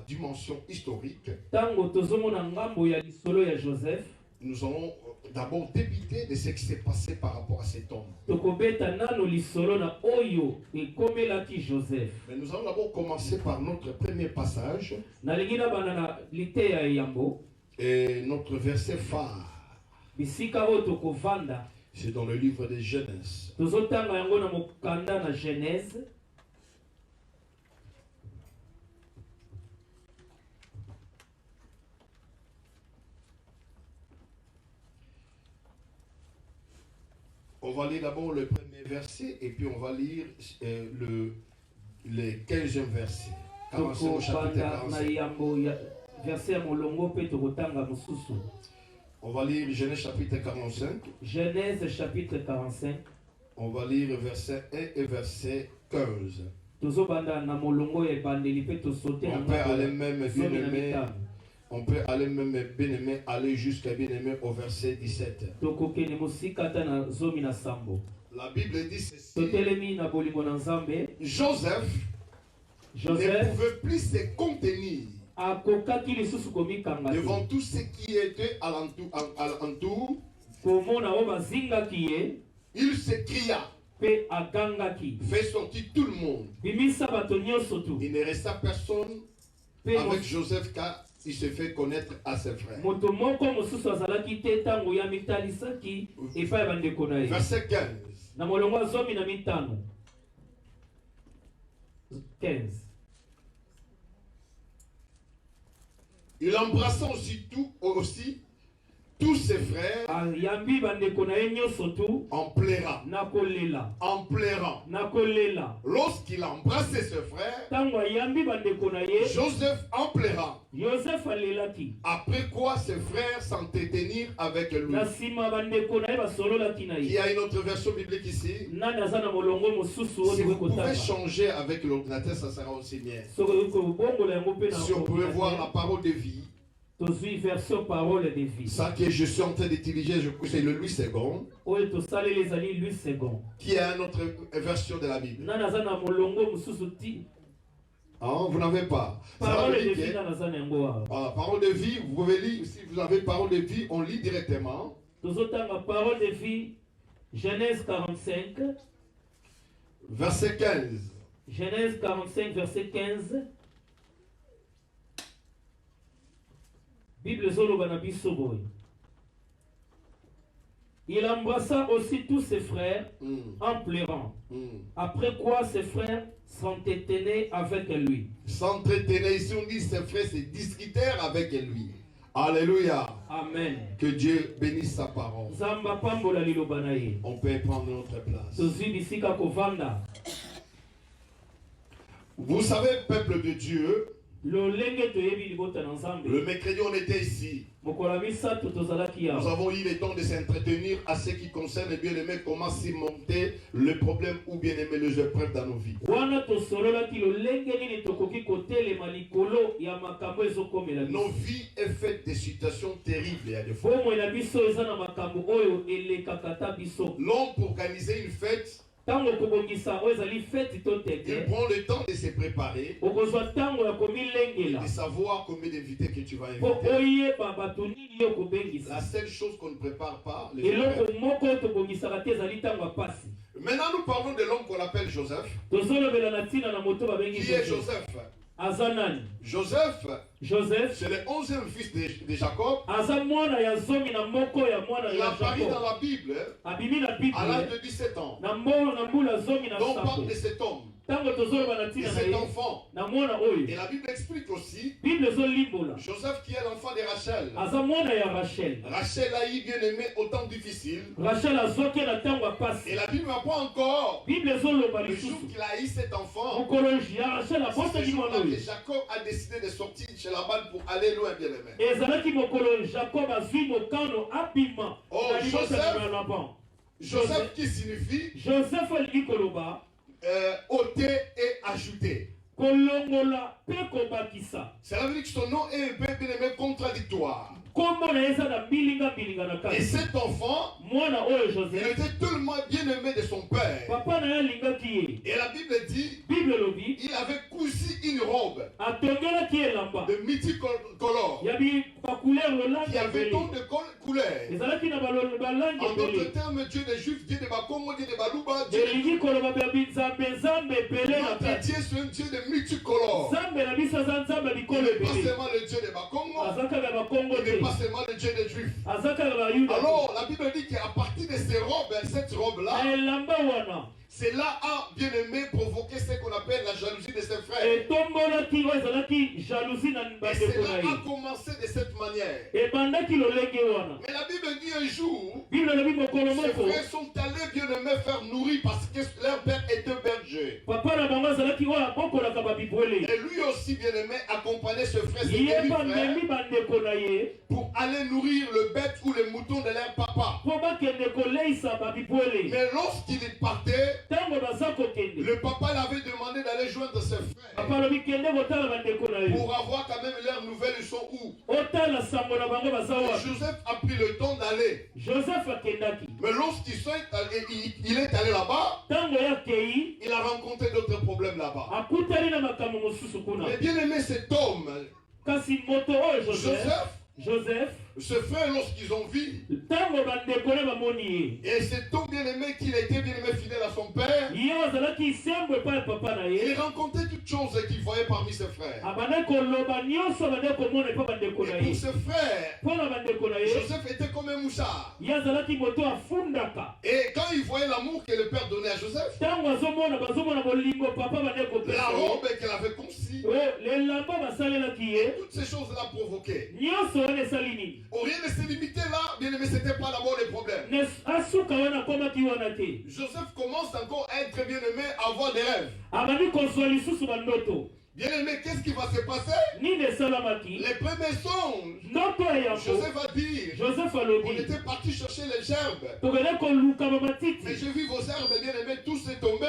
dimension historique, Tango tozomona ngambo ya lisolo ya Joseph. nous allons d'abord débiter de ce qui s'est passé par rapport à cet homme. Tokobeta nano lisolo na oyo ekomelaki Joseph. Mais nous allons d'abord commencer par notre premier passage. Nalingina banana liteya yambo. Et notre verset phare. Bisika o tokovanda. C'est dans le livre de Genèse. Tozotanga yango na mokanda na Genèse. On va lire d'abord le premier verset et puis on va lire le 15e verset. Commencez au chapitre 45. On va lire Genèse chapitre 45. Genèse chapitre 45. On va lire verset 1 et verset 15. On peut aller même bien-aimé. On peut aller même bien-aimé, aller jusqu'à bien-aimé au verset 17. La Bible dit ceci. Joseph ne pouvait plus se contenir devant tout ce qui était alentour. Il se cria, fait sortir tout le monde. Il ne resta personne avec Joseph car il se fait connaître à ses frères. Verset 15. Il embrassa aussi tous ses frères en pleurant. Lorsqu'il embrassait ses frères, Joseph en pleurant. Après quoi ses frères s'entretenirent avec lui. Il y a une autre version biblique ici. Si vous pouvez changer avec l'ordinateur, ça sera aussi bien. Si on pouvait voir la parole de vie. Ça que je suis en train d'utiliser, je crois que c'est le Louis II. Qui a une autre version de la Bible. Vous n'avez pas. Parole de vie, vous pouvez lire. Si vous avez parole de vie, on lit directement. Parole de vie, Genèse 45. Verset 15. Genèse 45, verset 15. Bible Zolo Banabisoboy. Il embrassa aussi tous ses frères en pleurant. Après quoi ses frères s'entretenaient avec lui. S'entretenaient, ici on dit ses frères se discutèrent avec lui. Alléluia. Amen. Que Dieu bénisse sa parole. On peut prendre notre place. Vous savez, peuple de Dieu, le mercredi on était ici. Nous avons eu le temps de s'entretenir à ce qui concerne bien aimé, comment surmonter le problème ou bien aimer les épreuves dans nos vies. Nos vies sont faites de situations terribles. Il y a des fois. L'homme pour organiser une fête, il prend le temps de se préparer, de savoir combien d'invités que tu vas inviter. La seule chose qu'on ne prépare pas, les Maintenant nous parlons de l'homme qu'on appelle Joseph. Qui est Joseph? Joseph, c'est le 11e fils de Jacob. Il apparaît dans la Bible à l'âge de 17 ans. Donc on parle de cet homme, de cet enfant. Et la Bible explique aussi Joseph qui est l'enfant de Rachel. Rachel a eu bien aimé au temps difficile. Et la Bible n'apprend encore le jour qu'il a eu cet enfant. C'est ce jour-là que Jacob a décidé de sortir chez Laban pour aller loin, bien aimé. Oh, Joseph qui signifie ôter et ajouter. Cela veut dire que son nom est un peu bien aimé contradictoire. Et cet enfant, il était tellement bien aimé de son père. Et la Bible dit, il avait cousu une robe de multicolore qui avait tant de couleurs. En d'autres termes, Dieu des Juifs, Dieu de Bakongo, Dieu de Balouba, Dieu de notre Dieu, c'est un Dieu de multicolore. Il n'est pas seulement le Dieu de Bakongo, il n'est pas seulement le Dieu des Juifs. Alors, la Bible dit qu'à partir de ces robes, cette robe-là, cela a bien aimé provoquer ce qu'on appelle la jalousie de ses frères. Et cela a commencé de cette manière. Mais la Bible dit un jour, ses frères sont allés bien aimé faire nourrir parce que leur père était berger. Et lui aussi bien aimé accompagnait ce frère, pour aller nourrir le bête ou les moutons de leur papa. Mais lorsqu'il partait, le papa l'avait demandé d'aller joindre ses frères pour avoir quand même leurs nouvelles, ils sont où. Et Joseph a pris le temps d'aller. Mais lorsqu'il est allé là-bas, il a rencontré d'autres problèmes là-bas. Mais bien aimé cet homme, Joseph, ce frère, lorsqu'ils ont vu, et cet homme bien aimé qu'il était bien aimé fidèle à son père, il rencontrait toutes choses qu'il voyait parmi ses frères. Et pour ce frère, Joseph était comme un mouchard. Et quand il voyait l'amour que le père donnait à Joseph, la robe qu'elle avait conçue, toutes ces choses-là provoquaient. Au rien de se limiter là, bien aimé, c'était pas d'abord le problème. Joseph commence encore à être bien aimé, à avoir des rêves. Bien aimé, qu'est-ce qui va se passer? Les premiers songes. Joseph a dit, on était parti chercher les gerbes. Mais je vis vos herbes, bien aimé, tous sont tombés.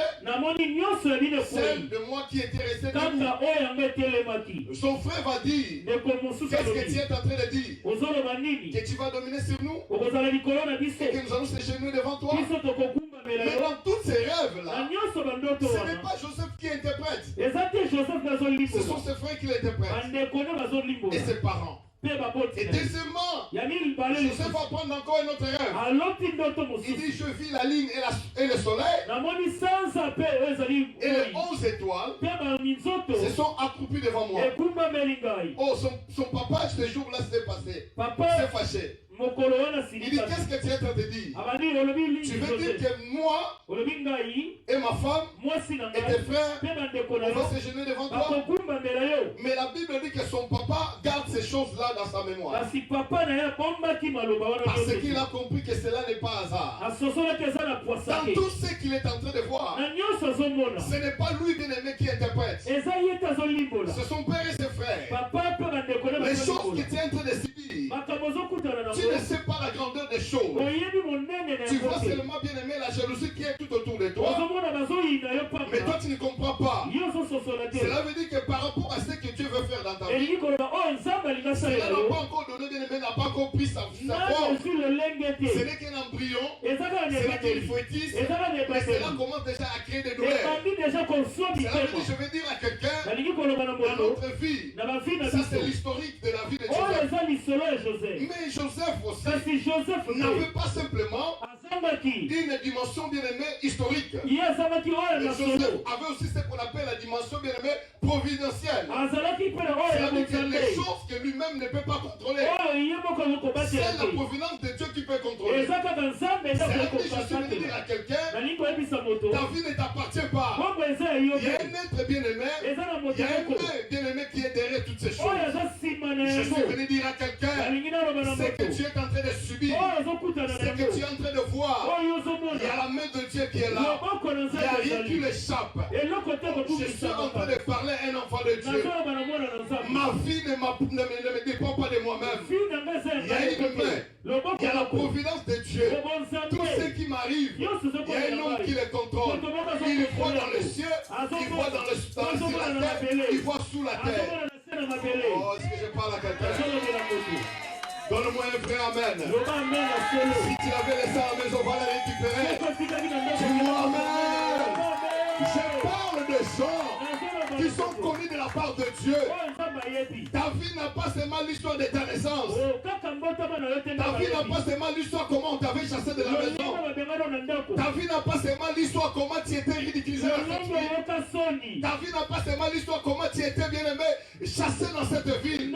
Celle de moi qui était resté debout. Son frère va dire, qu'est-ce que tu es en train de dire? Que tu vas dominer sur nous? Et que nous allons se genouiller devant toi? Mais dans tous ces rêves-là, ce n'est pas Joseph qui interprète. Ce sont ses frères qui l'interprètent. Et ses parents. Et deuxièmement, Joseph va prendre encore un autre rêve. Il dit, je vis la lune et le soleil. Et les 11 étoiles se sont accroupies devant moi. Oh, son papa, ce jour-là, s'est passé. S'est fâché. Il dit, qu'est-ce que tu es en train de dire? Tu veux dire que moi et ma femme et tes frères, on va se gêner devant toi? Mais la Bible dit que son papa garde ces choses-là dans sa mémoire. Parce qu'il a compris que cela n'est pas hasard. Dans tout ce qu'il est en train de voir, ce n'est pas lui bien aimé qui interprète. C'est son père et ses frères. Les choses que tu es en train de subir, tu ne sais pas la grandeur des choses. Tu vois seulement bien aimé la jalousie qui est tout autour de toi. Mais toi tu ne comprends pas. Cela veut dire que par rapport à ce que Dieu veut faire dans ta vie, cela n'a pas encore donné bien aimé, n'a pas encore pris sa forme. Ce n'est qu'un embryon, ce n'est qu'une fœtus, mais cela commence déjà à créer des douleurs. Cela veut dire, je veux dire à quelqu'un, dans notre vie, ça c'est l'historique de la vie de Joseph. Mais Joseph aussi n'avait pas simplement une dimension bien aimée historique. Mais Joseph avait aussi ce qu'on appelle la dimension bien aimée providentielle. C'est-à-dire les choses que lui-même ne peut pas contrôler. C'est la providence de Dieu qui peut contrôler. C'est-à-dire que je suis dire à quelqu'un, ta vie ne t'appartient pas. Il y a un être bien aimé, il y a un être bien aimé qui est derrière toutes ces choses. Je suis venu dire à quelqu'un, ce que tu es en train de subir, ce que tu es en train de voir, il y a la main de Dieu qui est là. Il n'y a rien qui l'échappe. Je suis en train de parler à un enfant de Dieu. Ma vie ne dépend pas de moi-même. Il y a une main. Il y a la providence de Dieu. Tout ce qui m'arrive, il y a un homme qui le contrôle. Il voit dans le ciel, il voit sur la terre, parle à quelqu'un? Donne-moi un vrai amen. Si tu l'avais laissé à la maison, va la récupérer. Dis-moi amen. Je parle de gens qui sont connus de la part de Dieu. Ta vie n'a pas seulement l'histoire de ta naissance. Ta vie n'a pas seulement l'histoire comment on t'avait chassé de la maison. Ta vie n'a pas seulement l'histoire comment tu étais ridiculisé dans cette ville. Ta vie n'a pas seulement l'histoire comment tu étais bien aimé, chassé dans cette ville.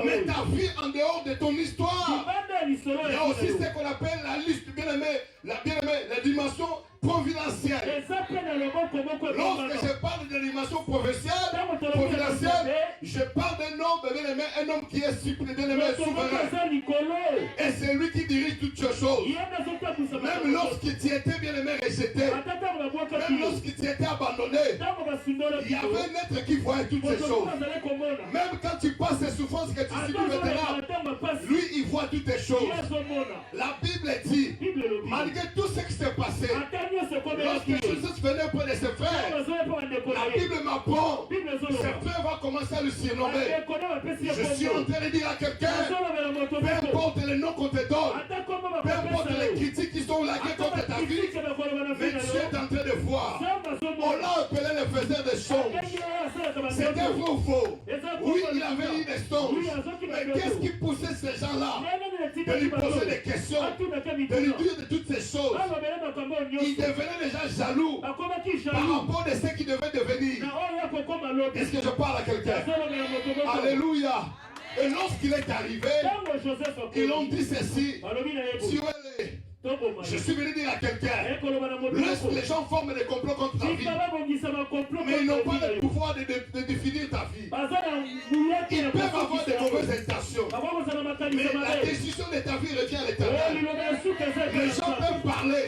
Mais ta vie en dehors de ton histoire, il y a aussi ce qu'on appelle la liste bien aimé, la dimension providentielle. Lorsque je parle de dimension providentielle, je parle d'un homme bien aimé, un homme qui est bien aimé, souverain. Et c'est lui qui dirige toutes ces choses. Même lorsque tu étais bien aimé rejeté, même lorsque tu étais abandonné, il y avait un être qui voyait toutes ces choses. Même quand tu passes ces souffrances que tu subis maintenant, lui il voit toutes ces choses. La Bible dit, malgré tout ce qui s'est passé, lorsque Jésus venait près de ses frères, la Bible m'apprend, ses frères vont commencer à le surnommer. Je suis en train de dire à quelqu'un, peu importe les noms qu'on te donne, peu importe les critiques qui sont laguées contre ta vie, mais tu es en train de voir. On l'a appelé le faiseur des songes. C'était vrai ou faux? Oui, il avait eu des songes. Mais qu'est-ce qui poussait ces gens-là de lui poser des questions, de lui dire de toutes ces choses? Ils devenaient déjà jaloux par rapport à ce qui devait devenir. Est-ce que je parle à quelqu'un? Alléluia. Et lorsqu'il est arrivé, ils ont dit ceci: tu es je suis venu dire à quelqu'un, lorsque les gens forment des complots contre ta vie, mais ils n'ont pas le pouvoir de définir ta vie. Ils peuvent avoir des mauvaises intentions, mais la décision de ta vie revient à l'Éternel. Les gens peuvent parler.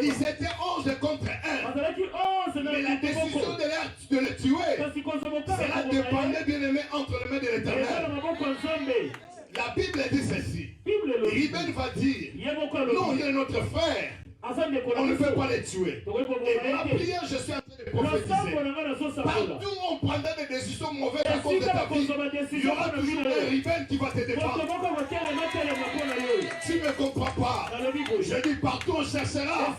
Ils étaient 11 contre 1, mais la décision de le tuer, cela dépendait bien aimé entre les mains de l'Éternel. La Bible dit ceci. Ruben va dire, non, il est notre frère. On ne peut pas les tuer. Et ma prière, je suis en train de prophétiser. Partout où on prendra des décisions mauvaises à cause de ta vie, il y aura toujours un Ruben qui va te défendre. Tu ne me comprends pas. Je dis partout on cherchera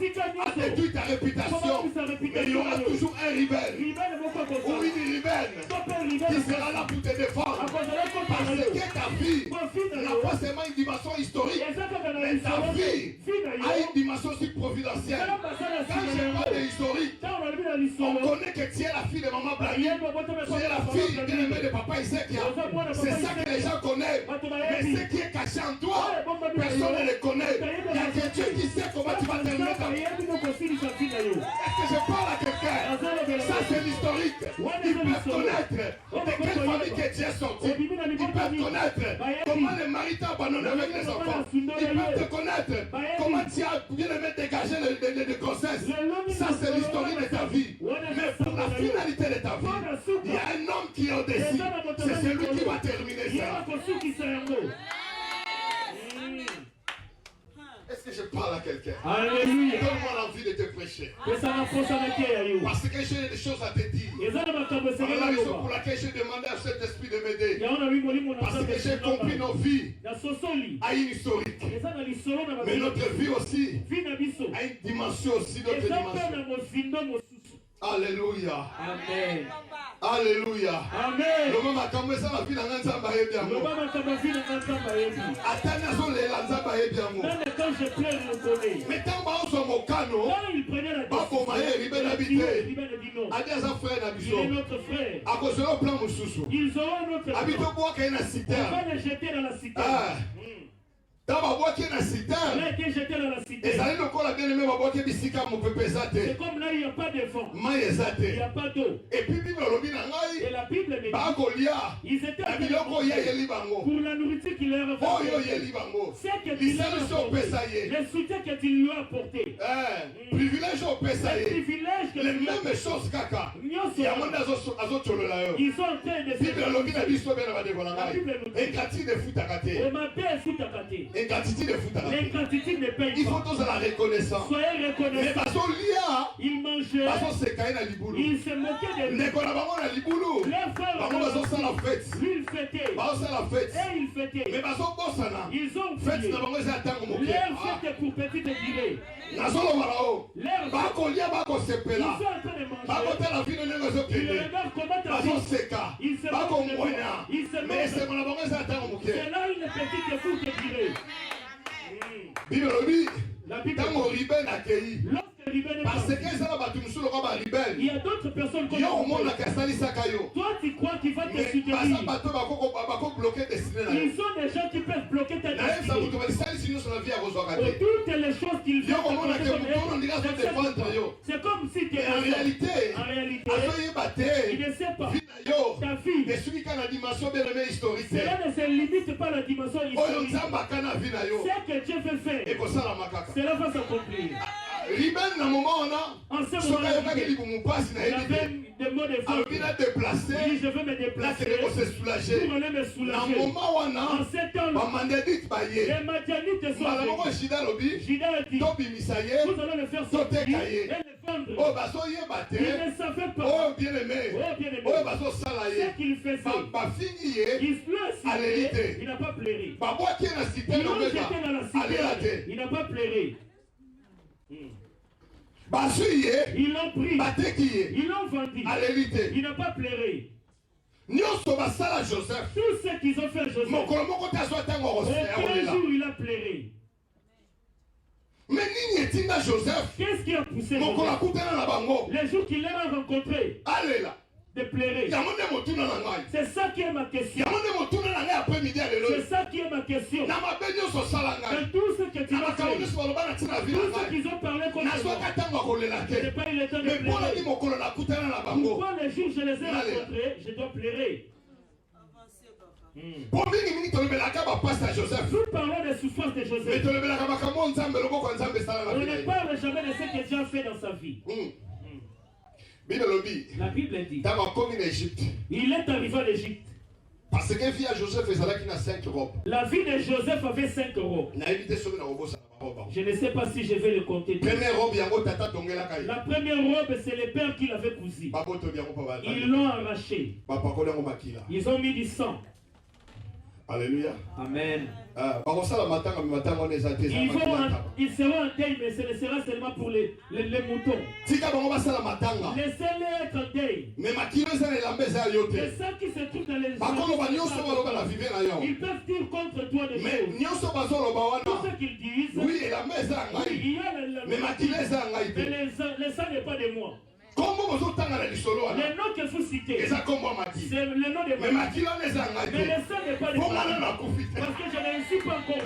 à détruire ta réputation. Mais il y aura toujours un Ruben ou une Ruben qui sera là pour te défendre. Parce que ta vie n'a pas seulement une dimension historique, mais ta vie a une dimension aussi providentielle. Quand je parle de historique, on connaît que tu es la fille de maman Blani, tu es la fille bien aimée de papa Isekia. C'est ça que les gens connaissent. Mais ce qui est caché en toi, personne ne le connaît. Il y a quelqu'un qui sait comment tu vas terminer ta vie. Est-ce que je parle à quelqu'un? Ça c'est l'historique. Ils peuvent connaître de quelle famille que tu es sorti. Ils peuvent connaître comment le mari t'a abandonné avec les enfants. Ils peuvent te connaître comment tu as bien aimé dégager de grossesse. Ça c'est l'historique de ta vie. Mais pour la finalité de ta vie, il y a un homme qui est au-dessus. C'est celui qui va terminer ça. Est-ce que je parle à quelqu'un? Alléluia. Donne-moi l'envie de te prêcher. Parce que j'ai des choses à te dire. C'est la raison pour laquelle j'ai demandé à cet esprit de m'aider. Parce que j'ai compris nos vies à une historique. Mais notre vie aussi a une dimension aussi, notre dimension. Alléluia. Amen. Alléluia. Amen. Le moment quand ça va finir dans ça va bien. Attends les lanza va bien. Quand je pleure le connais. Mais tant bas sur mon canot. Quand il prenait la décision. Il est notre frère. À cause de leur plan Moussousou. Ils auront notre frère. Habite au bois qui est dans la citerne. On va les jeter dans la citerne. Dans ma boîte qui est dans la citerne. Il a été jeté dans la citerne. Et ça est encore la bien-aimée ma boîte qui est bisika mon peu pesate. C'est comme là il n'y a pas de vent. Il n'y a pas d'eau. Et puis Bible lobi na ngai. Et la Bible me dit. Ba kolia. Ils étaient pour la nourriture qu'il leur a apporté. C'est que tu le soutien que tu lui as apporté. Privilège au pesaye. Privilège les mêmes choses kaka. Il y a monde azotolola yo. Ils sont en train de Bible lobi na biso bena ba dekola ngai. Et kati de futakate. Et ma paix futakate. L'ingratitude ne paye pas. Il faut tous la reconnaissance. Soyez reconnaissants. Ils mangeaient. Ils se moquaient de lui. Leurs frères, lui, il fêtait. Et il fêtait. Ils ont oublié. Leur fête est pour petite durée. Ils sont en train de manger. Ils regardent comment ta vie. Ils se moquent. Ils se moquent. C'est là une petite courte durée. La Bible dit, lorsque Ruben est parti, il y a d'autres personnes comme toi, tu crois qu'il va te soutenir. Ils sont des gens qui peuvent bloquer ta destinée. Toutes les choses qu'ils font, c'est comme si tu es en réalité, il ne sait pas. Ta fille, cela ne se limite pas à la dimension historique. Ce que Dieu veut faire, cela va s'accomplir. En ce moment, il avait des mots de force. Il dit, je veux me déplacer pour aller me soulager. En ce temps-là, les Madianites sont venus. Juda a dit, vous allez le faire sortir et le vendre. Il ne savait pas. Oh bien-aimé, ce qu'il faisait, il pleure, il n'a pas pleuré. Il était dans la cité, il n'a pas pleuré. Ils l'ont pris, ils l'ont vendu, il n'a pas pleuré. Tout ce qu'ils ont fait Joseph, aucun jour il a pleuré. Qu'est-ce qui a poussé Joseph? Les jours qu'il l'a rencontré, de pleurer. C'est ça qui est ma question. C'est ça qui est ma question. De tout ce que tu as fait, tout ce qu'ils ont parlé contre moi, je n'ai pas eu le temps de pleurer. Pourquoi les jours je les ai rencontrés, je dois pleurer? Nous parlons des souffrances de Joseph. On ne parle jamais de ce que Dieu a fait dans sa vie. La Bible dit, il est arrivé à l'Égypte. Parce que vie à Joseph faisait 5 robes. La vie de Joseph avait 5 robes. Je ne sais pas si je vais le compter. La première robe, c'est le père qui l'avait cousue. Ils l'ont arraché. Ils ont mis du sang. Alléluia. Amen. Ils seront en deuil, mais ce ne sera seulement pour les moutons. Laissez-les être en deuil. Les gens qui se trouvent dans les gens, ils peuvent dire contre toi des choses. Tout ce qu'ils disent, oui, il y a le sang n'est pas de moi. Le nom que vous citez, c'est le nom de moi. Mais le sang n'est pas de moi. Parce que je ne suis pas encore. Ne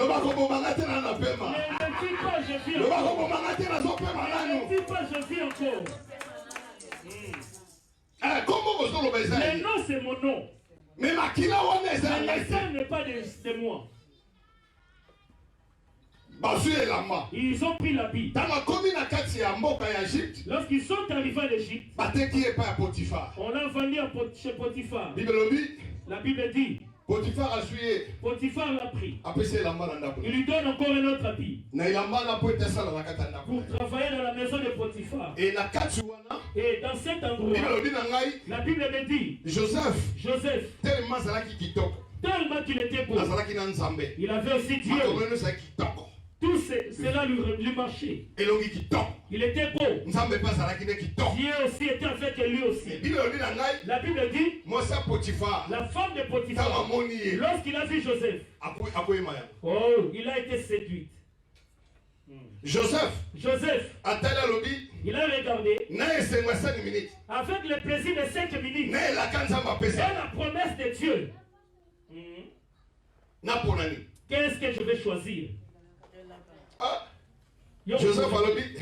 dis pas je vis encore. Ne dis pas je vis encore. Le nom c'est mon nom. Mais le sang n'est pas de moi. Ils ont pris l'habit. Lorsqu'ils sont arrivés à l'Égypte, on l'a vendu chez Potiphar. La Bible dit, Potiphar l'a pris. Il lui donne encore un autre habit pour travailler dans la maison de Potiphar. Et dans cet endroit, la Bible me dit, Joseph, tellement qu'il était beau, il avait aussi Dieu. Tout cela lui marchait. Il était beau. Dieu aussi était avec lui aussi. La Bible dit, la femme de Potiphar, lorsqu'il a vu Joseph, il a été séduit. Joseph, il a regardé avec le plaisir de 5 minutes et la promesse de Dieu. Qu'est-ce que je vais choisir? Joseph a dit,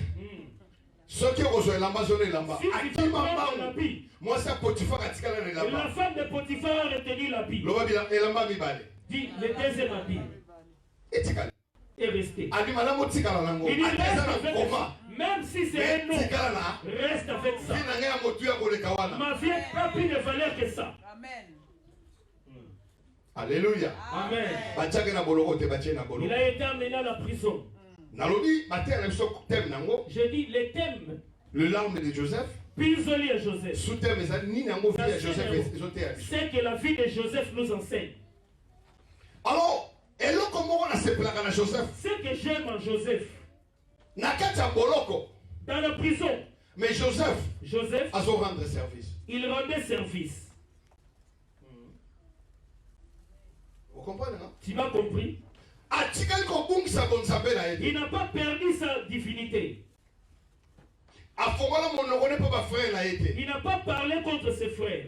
ceux qui rejoignent l'ambassade, moi c'est Potiphar qui a tiré la femme de Potiphar a retenu l'habit. Dit le deuxième habit est resté. Il dit reste avec ça. Même si c'est un nom, reste avec ça. Ma vie n'a pas plus de valeur que ça. Alléluia. Amen. Il a été amené à la prison. J'ai dit les thèmes. Le larme de Joseph. Pisoli à Joseph. Sous-thème, c'est que la vie de Joseph nous enseigne. Alors, et là, comment on a ce plan à Joseph? Ce que j'aime en Joseph. Dans la prison. Mais Joseph a rendre service. Il rendait service. Vous comprenez, non? Tu m'as compris? Il n'a pas perdu sa divinité. Il n'a pas parlé contre ses frères.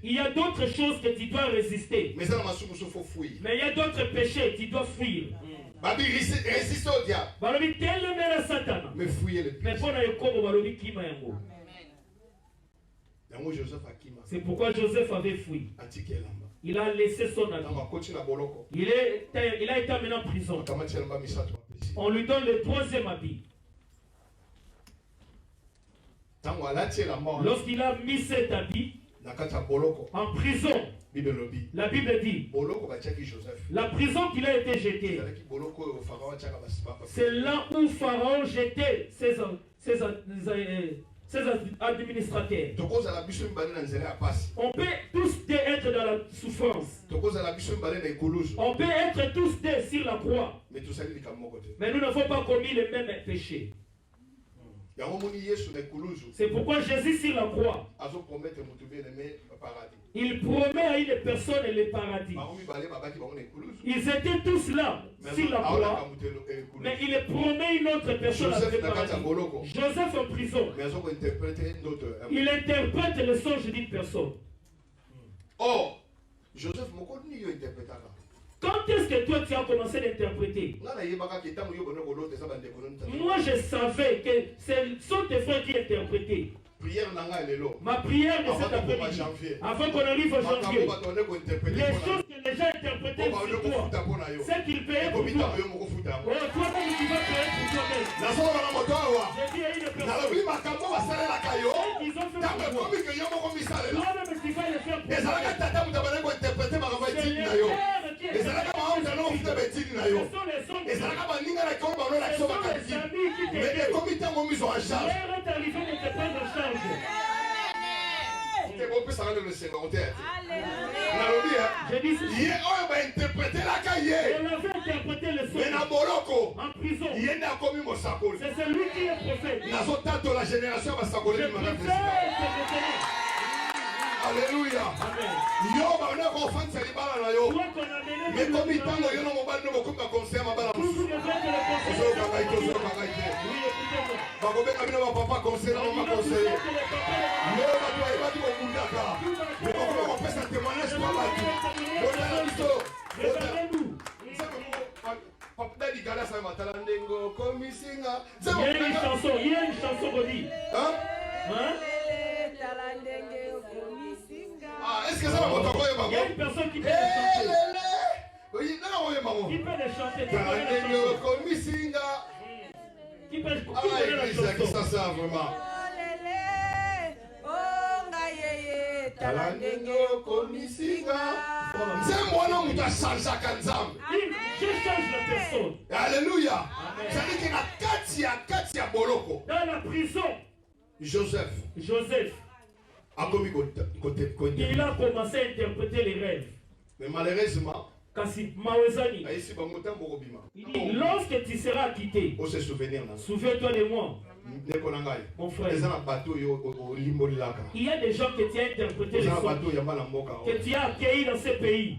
Il y a d'autres choses que tu dois résister. Mais il y a d'autres péchés que tu dois fuir. Résister au diable. Mais fuyez le péché. C'est pourquoi Joseph avait fui. Il a laissé son ami. Il a été amené en prison. On lui donne le 3e habit. Lorsqu'il a mis cet habit en prison, la Bible dit la prison qu'il a été jeté, c'est là où Pharaon jetait ses administrateurs. On peut tous être dans la souffrance. On peut être tous sur la croix. Mais nous n'avons pas commis les mêmes péchés. C'est pourquoi Jésus sur la croix, il promet à une personne le paradis. Ils étaient tous là sur la croix, mais il promet une autre personne avec le paradis. Joseph en prison, il interprète le songe d'une personne. Oh, Joseph, quand est-ce que toi tu as commencé d'interpréter? Moi je savais que ce sont tes frères qui interprétaient. Ma prière de cet après-midi, avant qu'on arrive au janvier, les choses que les gens interprétaient sur toi, c'est qu'ils payaient pour toi. Oh, toi-même tu vas payer pour toi-même. J'ai dit à une personne, ils ont fait pour toi. Toi-même tu vas le faire pour toi. J'ai dit ceci. On avait interprété le son en prison. C'est celui qui est prophète. Alléluia. Yo ba na ko fansa libala na yo. Mais comme itango yo no mobali no bokuka conseil mabala musu. Ozo ka kaito, ozo ka kaite. Ba ko be kabino ba papa conseil na mama conseil. Yo ba to ai ba to kundaka. Mais ko ko pesa témoignage kwa batu. Bona na biso. Papa Dadi Gala sa matala ndengo komisinga. Il y a une chanson Bodi. Hein? Ah, est-ce que ça va m'entendre? Il y a une personne qui peut chanter. Qui peut les chanter? Qui peut la chanson? Ça sert vraiment. Je change la personne. Alléluia. C'est-à-dire qu'il y a Boloko. Dans la prison, Joseph a commis il a commencé à interpréter les rêves. Mais malheureusement, il dit, lorsque tu seras quitté, souviens-toi de moi, mon frère. Il y a des gens que tu as interprété les songes, que tu as accueillis dans ces pays.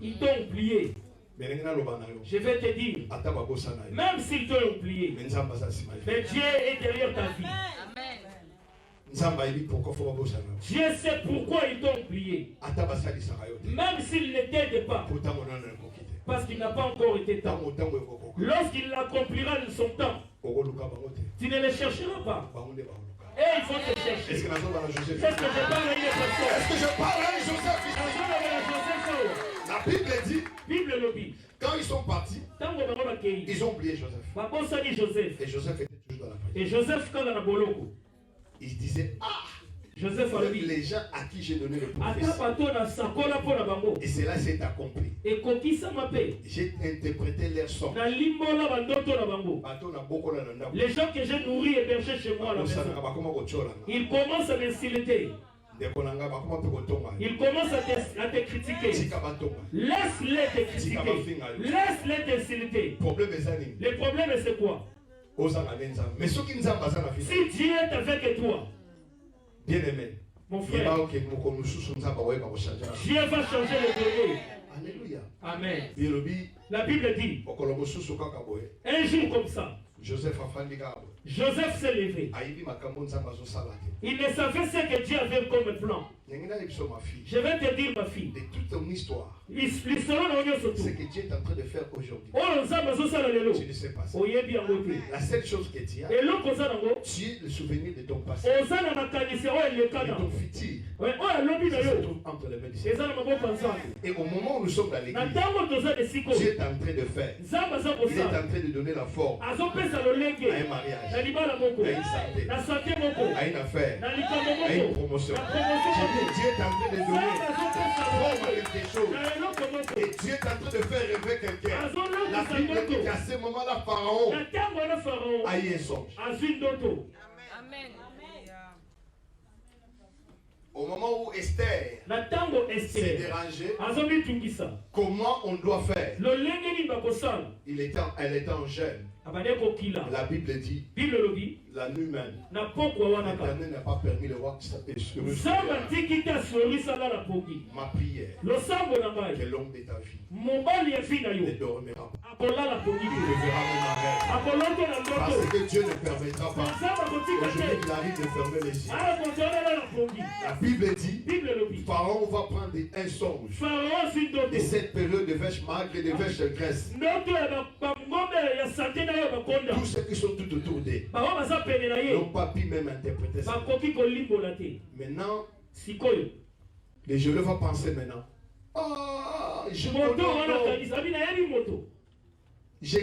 Ils t'ont oublié. Je vais te dire, même s'ils t'ont oublié, mais Dieu est derrière ta vie. Dieu sait pourquoi ils t'ont oublié. Même s'il ne t'aide pas, parce qu'il n'a pas encore été temps. Lorsqu'il accomplira son temps, tu ne le chercheras pas. Et il faut te chercher. Est-ce que je parle à une personne? Est-ce que je parle à Joseph? La Bible dit, quand ils sont partis, ils ont oublié Joseph. Et Joseph était toujours dans la prison. Et Joseph, quand il a il disait, ah, Joseph a dit, les gens à qui j'ai donné le prophétie. Et cela s'est accompli. J'ai interprété leur sort. Les gens que j'ai nourris et bergés chez moi à la maison, ils commencent à m'insulter. Ils commencent à te critiquer. Laisse-les te critiquer. Laisse-les t'insulter. Le problème c'est quoi? Si Dieu est avec toi, bien aimé, mon frère, Dieu va changer le données. Alléluia. Amen. La Bible dit, un jour comme ça, Joseph s'est levé. Il ne savait ce que Dieu avait comme plan. Je vais te dire, ma fille, de toute ton histoire, ce que Dieu est en train de faire aujourd'hui, tu ne sais pas ça. La seule chose que tu as, tu es le souvenir de ton passé, de ton futur, ça se trouve entre les mains du Seigneur. Et au moment où nous sommes dans l'église, Dieu est en train de faire, il est en train de donner la forme à un mariage, à une santé, à une affaire, à une promotion. Dieu est en train de donner forme à quelque chose. Et Dieu est en train de faire rêver quelqu'un. La Bible dit qu'à ce moment-là, Pharaon a eu un songe. Amen. Au moment où Esther s'est dérangée, comment on doit faire? Elle était en jeûne. La Bible dit, la nuit même, l'Éternel n'a pas permis le roi qui s'appelle ma prière, que l'homme de ta vie ne dormira pas. Tu verras même rêve. Parce que Dieu ne permettra pas aujourd'hui qu'il arrive de fermer les yeux. La Bible dit, Pharaon va prendre un songe de cette période de vaches magres et de vaches de graisse. Tous ceux qui sont tout autour d'eux n'ont pas pu même interpréter ça. Maintenant, je le vais penser maintenant. Oh, je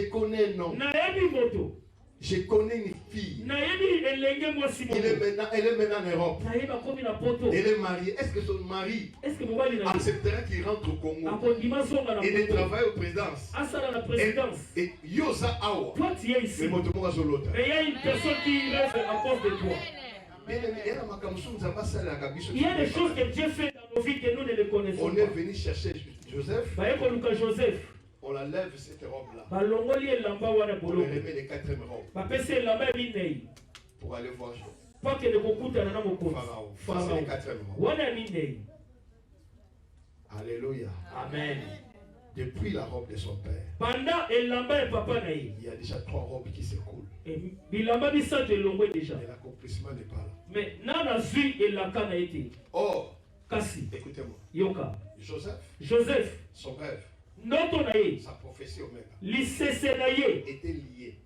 connais non. Je connais une fille. Elle est maintenant en Europe. Elle est mariée. Est-ce que son mari acceptera qu'il rentre au Congo et de travailler aux présidences? Et Yosa Awa. Tu es ici. Mais il y a une personne qui reste à cause de toi. Il y a des choses que Dieu fait dans nos vies que nous ne les connaissons pas. On est venu chercher Joseph. On la lève cette robe-là. On le remet les 4e robes. Pour aller voir Pharaon. C'est les 4e robes. Alléluia. Amen. Depuis la robe de son père, il y a déjà 3 robes qui s'écoulent. Et l'accomplissement n'est pas là. Or, écoutez-moi. Joseph, son rêve, sa prophétie Oméga était liée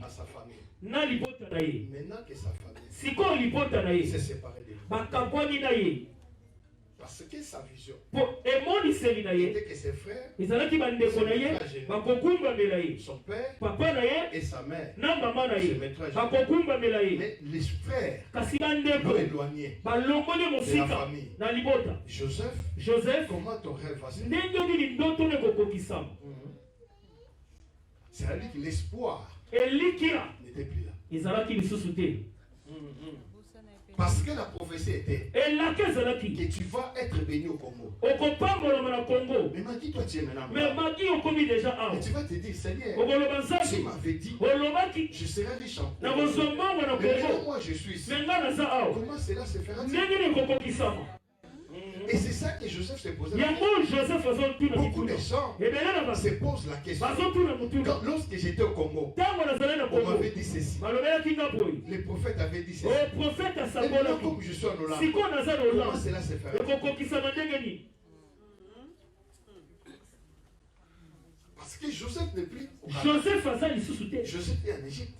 à sa famille. Maintenant que sa famille s'est séparée de lui, parce que sa vision était que ses frères, son père et sa mère se mettraient à genoux. Mais les frères l'ont éloigné de la famille. Joseph, comment ton rêve va se faire? C'est-à-dire que l'espoir n'était plus là. Parce que la prophétie était que tu vas être béni au Congo. Mais Magui, toi tu es maintenant là. Et tu vas te dire, Seigneur, tu m'avais dit, je serai riche en Congo. Mais maintenant moi je suis ici. Comment cela se fera-t-il? Et c'est ça que Joseph se posait la question. Beaucoup de gens se posent la question. Lorsque j'étais au Congo, on m'avait dit ceci. Les prophètes avaient dit ceci. Et maintenant, comme je suis en Hollande, comment cela se fera? Parce que Joseph n'est plus au Canada. Joseph est en Égypte.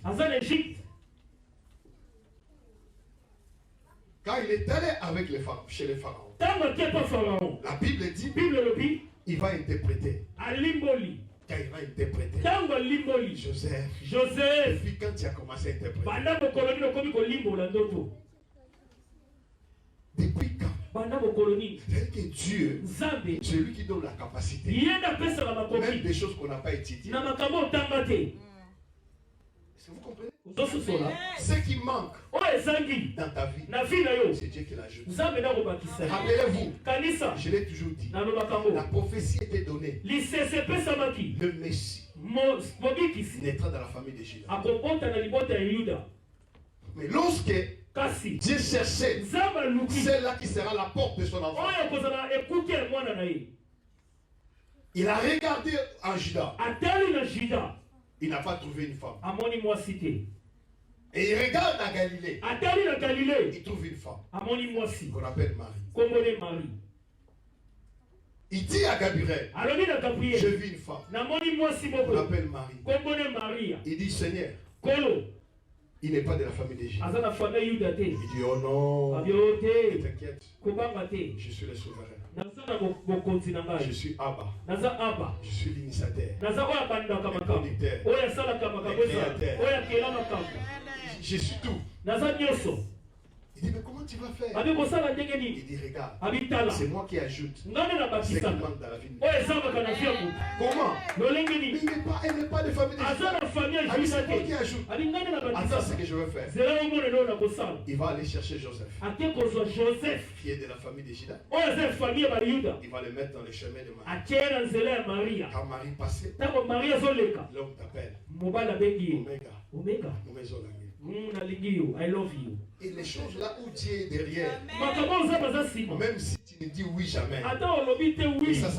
Quand il est allé avec chez les pharaons, la Bible dit, il va interpréter. Quand il va interpréter, Joseph, depuis quand tu as commencé à interpréter? Depuis quand? C'est que Dieu, c'est lui qui donne la capacité. Même des choses qu'on n'a pas étudiées. Est-ce que vous comprenez? Ce qui manque dans ta vie, c'est Dieu qui l'ajoute. Rappelez-vous, je l'ai toujours dit, la prophétie était donnée. Le Messie naîtra dans la famille de Juda. Mais lorsque Dieu cherchait celle-là qui sera la porte de son enfant, il a regardé en Juda. Il n'a pas trouvé une femme. Et il regarde en Galilée. Il trouve une femme qu'on appelle Marie. Il dit à Gabriel, je vis une femme qu'on appelle Marie. Il dit, Seigneur, il n'est pas de la famille des Juifs. Il dit, oh non, ne t'inquiète, je suis le souverain. Je suis Abba. Je suis l'initiateur, le conducteur, le créateur. Je suis tout. Il dit, mais comment tu vas faire? Il dit, regarde, c'est moi qui ajoute ce qui manque dans la vie. Comment? Elle n'est pas de famille des Juifs. C'est moi qui ajoute. Attends, ce que je veux faire. Il va aller chercher Joseph, qui est de la famille de Juda. Il va le mettre dans le chemin de Marie. Quand Marie passait, l'homme t'appelle Oméga. I love you. Et les choses là où Dieu est derrière, même si tu ne dis oui jamais, et ça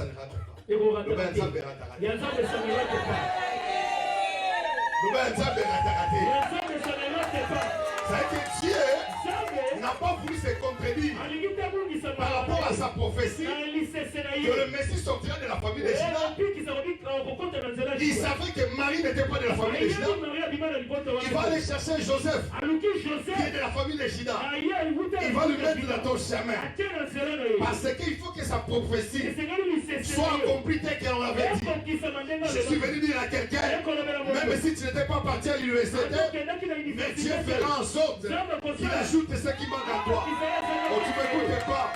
ne rate pas. C'est que Dieu n'a pas voulu se contredire par rapport à sa prophétie que le Messie sortira de la famille de Juda. Il savait que Marie n'était pas de la famille de Juda. Il va aller chercher Joseph, qui est de la famille de Juda. Il va lui mettre dans ton chemin. Parce qu'il faut que sa prophétie soit accomplie telle qu'on l'avait dit. Je suis venu dire à quelqu'un, même si tu n'étais pas parti à l'université, mais Dieu fera en sorte qu'il ajoute ce qui manque à toi. Oh, tu m'écoutes pas?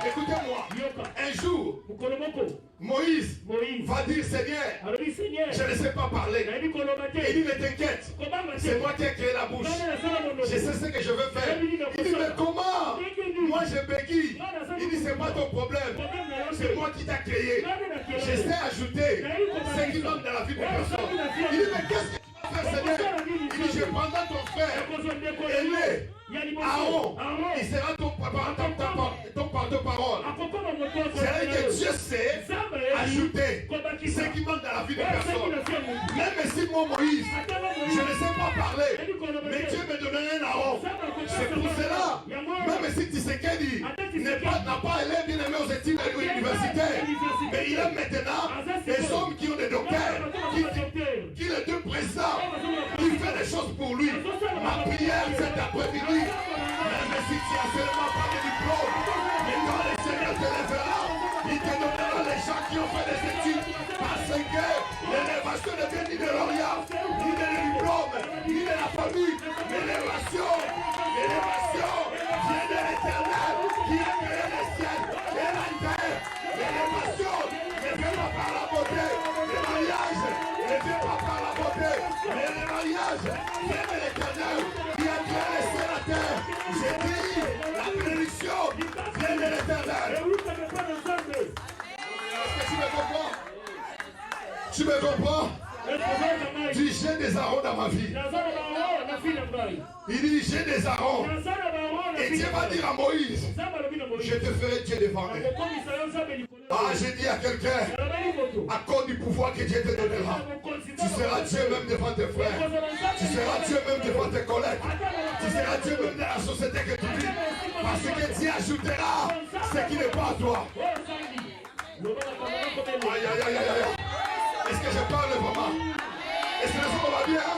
Écoutez-moi. Un jour, Moïse va dire, Seigneur, je ne sais pas parler. Il dit, ne t'inquiète, c'est moi qui ai créé la bouche. Je sais ce que je veux faire. Il dit, mais comment? Moi je béquille. Il dit, c'est pas ton problème. C'est moi qui t'ai créé. Je sais ajouter ce qui manque dans la vie de personne. Il dit, mais qu'est-ce que tu vas faire, Seigneur? Il dit, je prendrai ton frère aîné, Aaron. Il sera ton porte-parole. C'est-à-dire que Dieu sait ajouter ce qui manque dans la vie de personne. Même si moi, Moïse, je ne sais pas parler, mais Dieu me donnerait un Aaron. C'est pour cela, même si Tshisekedi n'a pas élève bien aimé aux études universitaires, mais il a maintenant des hommes qui ont des docteurs, qui les deux présidents, qui fait des choses pour lui. Ma prière cet après-midi, même si tu n'as seulement pas de diplôme, mais quand le Seigneur te lèvera, il te donnera les gens qui ont fait des études. Parce que l'élévation ne vient ni de l'Orient, ni de diplôme, ni de la famille, mais l'élévation vient de l'Éternel qui a créé les ciels et la terre. L'élévation ne vient pas par la beauté, le mariage ne vient pas par la beauté, mais le mariage vient de l'Éternel qui a créé les ciels et la terre. J'ai dit, la bénédiction vient de l'Éternel. Est-ce que tu me comprends? Tu me comprends? Dis, j'ai des Aaron dans ma vie. Il dit, j'ai des Aaron. Et Dieu va dire à Moïse, je te ferai Dieu devant eux. Ah, j'ai dit à quelqu'un, à cause du pouvoir que Dieu te donnera, tu seras Dieu même devant tes frères. Tu seras Dieu même devant tes collègues. Tu seras Dieu même dans la société que tu vis. Parce que Dieu ajoutera ce qui n'est pas à toi. Aïe, aïe, aïe, aïe. Est-ce que je parle vraiment? Est-ce que la chose va bien?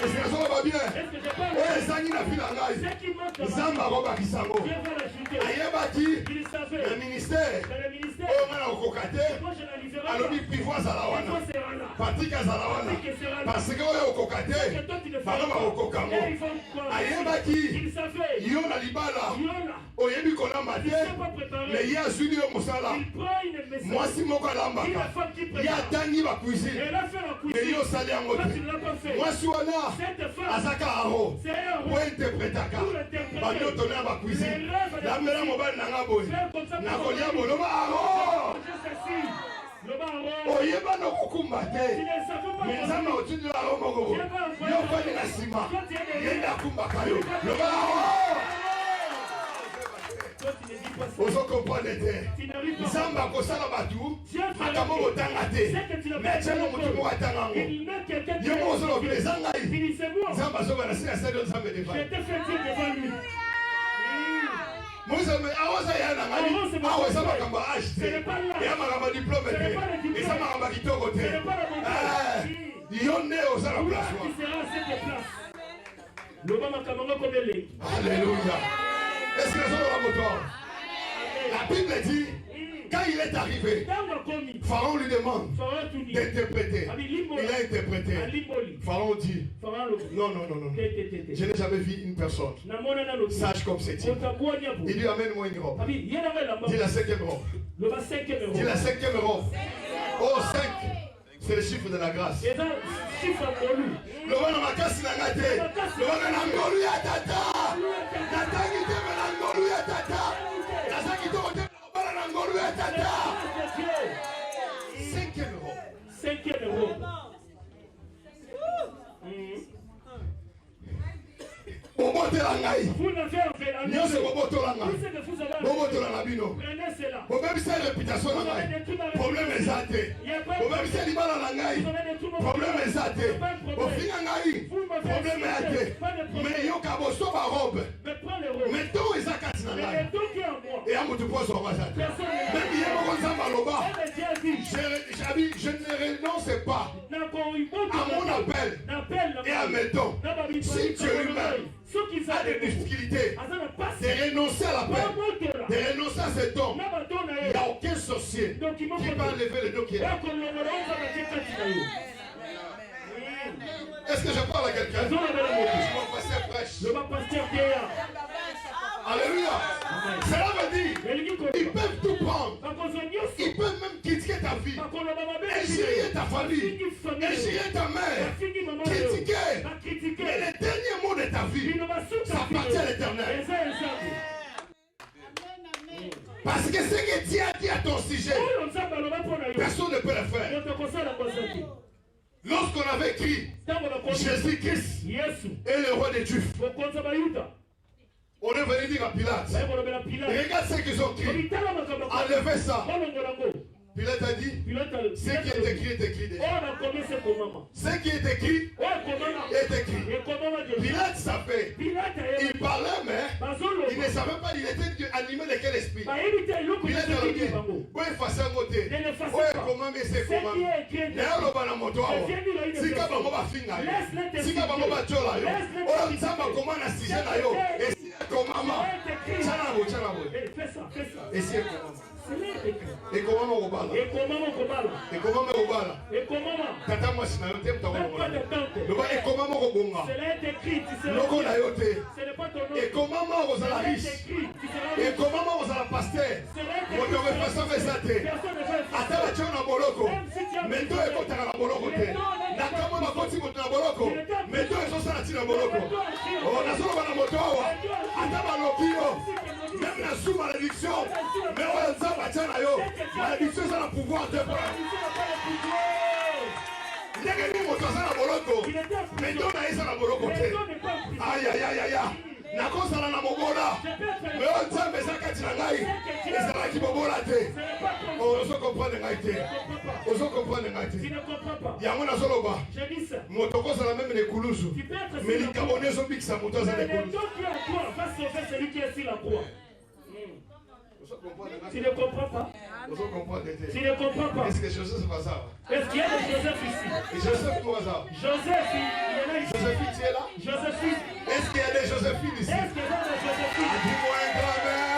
Est-ce que la chose va bien? Oui, Zani n'a plus la raille. Zamba Roba Kisango. Ayebati, le ministère, on a au Kokate, alors il pivoise à la wana. Patrick Azalawana. Parce que oyo okokate. Baba okokamo. Ayebaki. Yo na libala. Oyebi kolamba te. Mais ya sudi yo mosala. Moi si moko alambaka. Ya tangi ba cuisine. Mais yo sali yango te. Moi si wana azaka aro. Po interpretaka. Ba nyoto na ba cuisine. La mera mobile nanga boy. Na kolia boloba aro. Oyeba no kukumba te. Menzama otindi la romo go. Yo fani na sima. Yenda kumba kayo. Loba aro. Ozo comprendre te. Zamba kosala batu. Akamo botanga te. Mechano mutu mo atanga ngo. Yo mo ozo lo plezanga yi. Zamba zo bana sina stadion Zamba de Val. Moza me awaza yana ngani. Awaza makamba ashte. Ya makamba diplôme te. Esa makamba kitoko te. Yonne osala place. Alléluia. Est-ce que nous avons moteur? La Bible dit, quand il est arrivé, Pharaon lui demande d'interpréter. Il a interprété. Pharaon dit, non, je n'ai jamais vu une personne sage comme cette type. Il lui amène-moi une robe. Dis la 5e robe. Dis la 5e robe. Oh, 5. C'est le chiffre de la grâce. Le wana makasi na ngate. Le wana na ngolu ya tata. Natangi te na ngolu ya tata. Nazaki to te na ngolu ya tata. 5e robe. 5e robe. Bobote la ngai. Nyose boboto la ngai. Boboto la nabino. Bobem sa réputation la ngai. Problème ezate. Bobem sa libala la ngai. Problème ezate. Bofinga ngai. Problème ezate. Mais yo kaboso ba robe. Mais to ezakati na ngai. Et amutu poso bazate. Même yemo konzamba loba. Je ne renonce pas à mon appel et à mes dons. Si tu es humain, a des difficultés de renoncer à l'appel, de renoncer à ses dons, il n'y a aucun sorcier qui va enlever le don qui est là. Est-ce que je parle à quelqu'un? Je vais passer prêche. Alléluia. Cela veut dire ils peuvent tout prendre. Ils peuvent même critiquer ta vie, injurier ta famille, injurier ta mère, critiquer. Mais les derniers mots de ta vie, ça appartient à l'Éternel. Parce que ce que Dieu a dit à ton sujet, personne ne peut le faire. Lorsqu'on avait écrit Jésus-Christ est le roi des Juifs, on est venu dire à Pilate, regarde ce qu'ils ont écrit, enlevez ça. Pilate a dit, ce qui est écrit est écrit déjà. Ce qui est écrit est écrit. Pilate savait. Il parlait, mais il ne savait pas, il était animé de quel esprit. Pilate a dit, où est face à côté? Où est comment, mais c'est comment? D'ailleurs, le bana moto, si kabamo ba finga yo, si kabamo ba chola yo, on samba comment na sujet na yo, et si comment, chanabo. Et si comment? Et comment on parle? Et comment on parle? Tata moi si na yote mtako ngona. Et comment on bonga? Loko na yote. Et comment on za la riche? Et comment on za la pasteur? On devrait faire ça mais ça te. Ata la chona boloko. Mendo e kota na boloko te. Na kama ma koti mota na boloko. Mendo e so sa na boloko. On a solo na moto awa. Ata ba lokio. Même la sous malédiction. Mais on a malédiction, ça a le pouvoir de faire. Il y a quelqu'un qui a la boloko. Mais il y a la boloko. Aïe. Na kosa na mogola. Mais on tient mais ça quand il a et ça va qui bobola te. On se comprend de ngaite. On se comprend de ngaite. Il y a mon azoloba. Motoko ça la même les kuluzu. Mais les Gabonais sont big ça moto ça les kuluzu. Celui qui est sur la croix. Tu ne comprends pas? Tu ne comprends pas? Est-ce que Joseph c'est pas ça? Est-ce qu'il y a des Joseph ici? Joseph quoi ça? Joseph, il y en a ici. Joséphine, tu es là? Joséphine. Est-ce qu'il y a des Joséphines ici? Est-ce qu'il y a des Joséphines? Dis-moi un grand mère.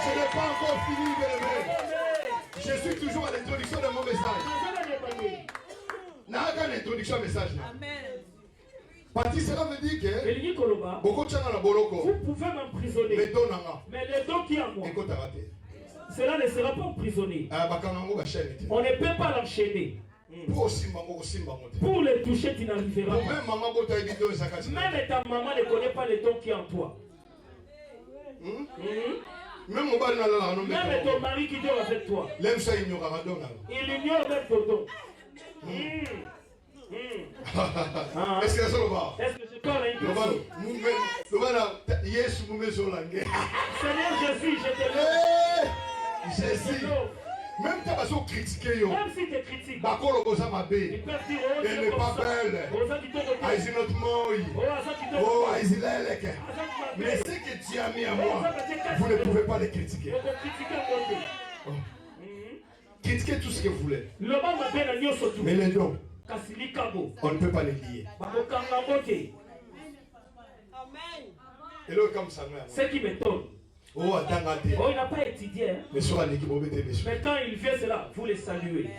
Je n'ai pas encore fini de lever. Je suis toujours à l'introduction de mon message. introduction message. Parti, cela veut dire que vous pouvez m'emprisonner. Mais le don qui est en moi, cela ne sera pas emprisonné. On ne peut pas l'enchaîner. Pour le toucher, tu n'arriveras pas. Même ta maman ne connaît pas le don qui est en toi. Même ton mari qui dort avec toi, il ignore même ton don. Est-ce que je parle à une personne? Seigneur Jésus, je te lève. Jésus. Même si tu critiques, même si tu critiques, ils peuvent dire elle n'est pas belle. Mais ce que tu as mis à moi, vous ne pouvez pas les critiquer. Critiquez tout ce que vous voulez. Mais les dons, on ne peut pas les lier. Et là, comme ça, ce qui m'étonne, oh, il n'a pas étudié. Hein? Mais quand il vient, c'est là, vous les saluez.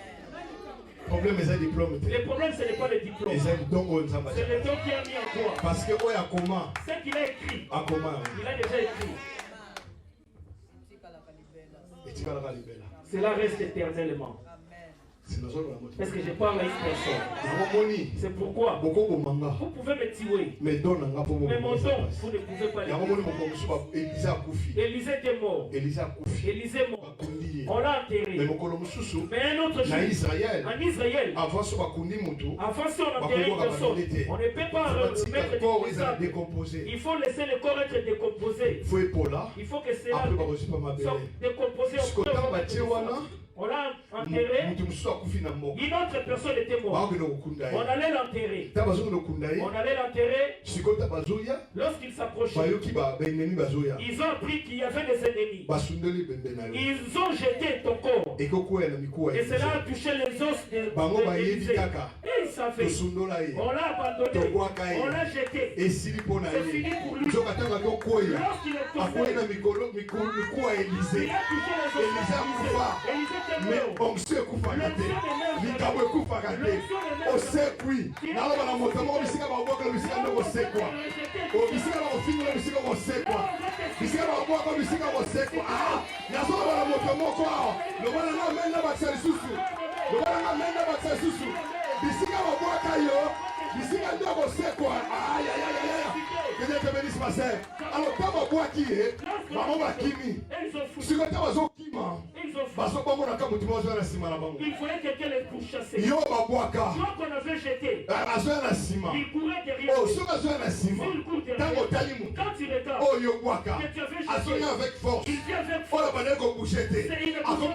Le problème, c'est le diplôme. Le problème, ce n'est pas le diplôme. C'est le don qui a mis en toi. Parce que ce qu'il a écrit, il a déjà écrit. Cela reste éternellement. Parce que je parle à une personne. C'est pourquoi vous pouvez me tuer. Mais mon don, vous ne pouvez pas le tuer. Élisée était mort. Élisée est mort. On l'a enterré. Mais un autre jour, en Israël, avant si on enterrait une personne, on ne peut pas mettre des décomposés. Il faut laisser le corps être décomposé. Il faut que cela soit décomposé. On l'a enterré. Une autre personne était morte. On allait l'enterrer. Lorsqu'il s'approchait, ils ont appris qu'il y avait des ennemis. Ils ont jeté ton corps. Et cela a touché les os de l'Élysée. Et ils savaient. On l'a abandonné. On l'a jeté. C'est fini pour lui. Lorsqu'il est touché, il a touché les os de l'Élysée. Mais on sait qu'on va gâter. L'Ikabo est qu'on va gâter. On sait oui. Là, on va la monter. On va voir que le musique on sait quoi. On va finir le musique on sait quoi. Musique on va voir que le musique on sait quoi. Ah, là, on va la monter quoi. Le voilà là même là bas c'est sous. Le voilà là même là bas c'est sous. Musique on va voir kayo. Musique on doit sait quoi. Aïe aïe aïe aïe. Que Dieu te bénisse ma sœur. Alors quand on va voir qui est, maman va kimi. Si quand on va voir qui ma. Il fallait quelqu'un les pourchasser. Ceux qu'on avait jetés, ils couraient derrière. Quand tu regardes, que tu avais jeté, avec force. Il vient avec force. Il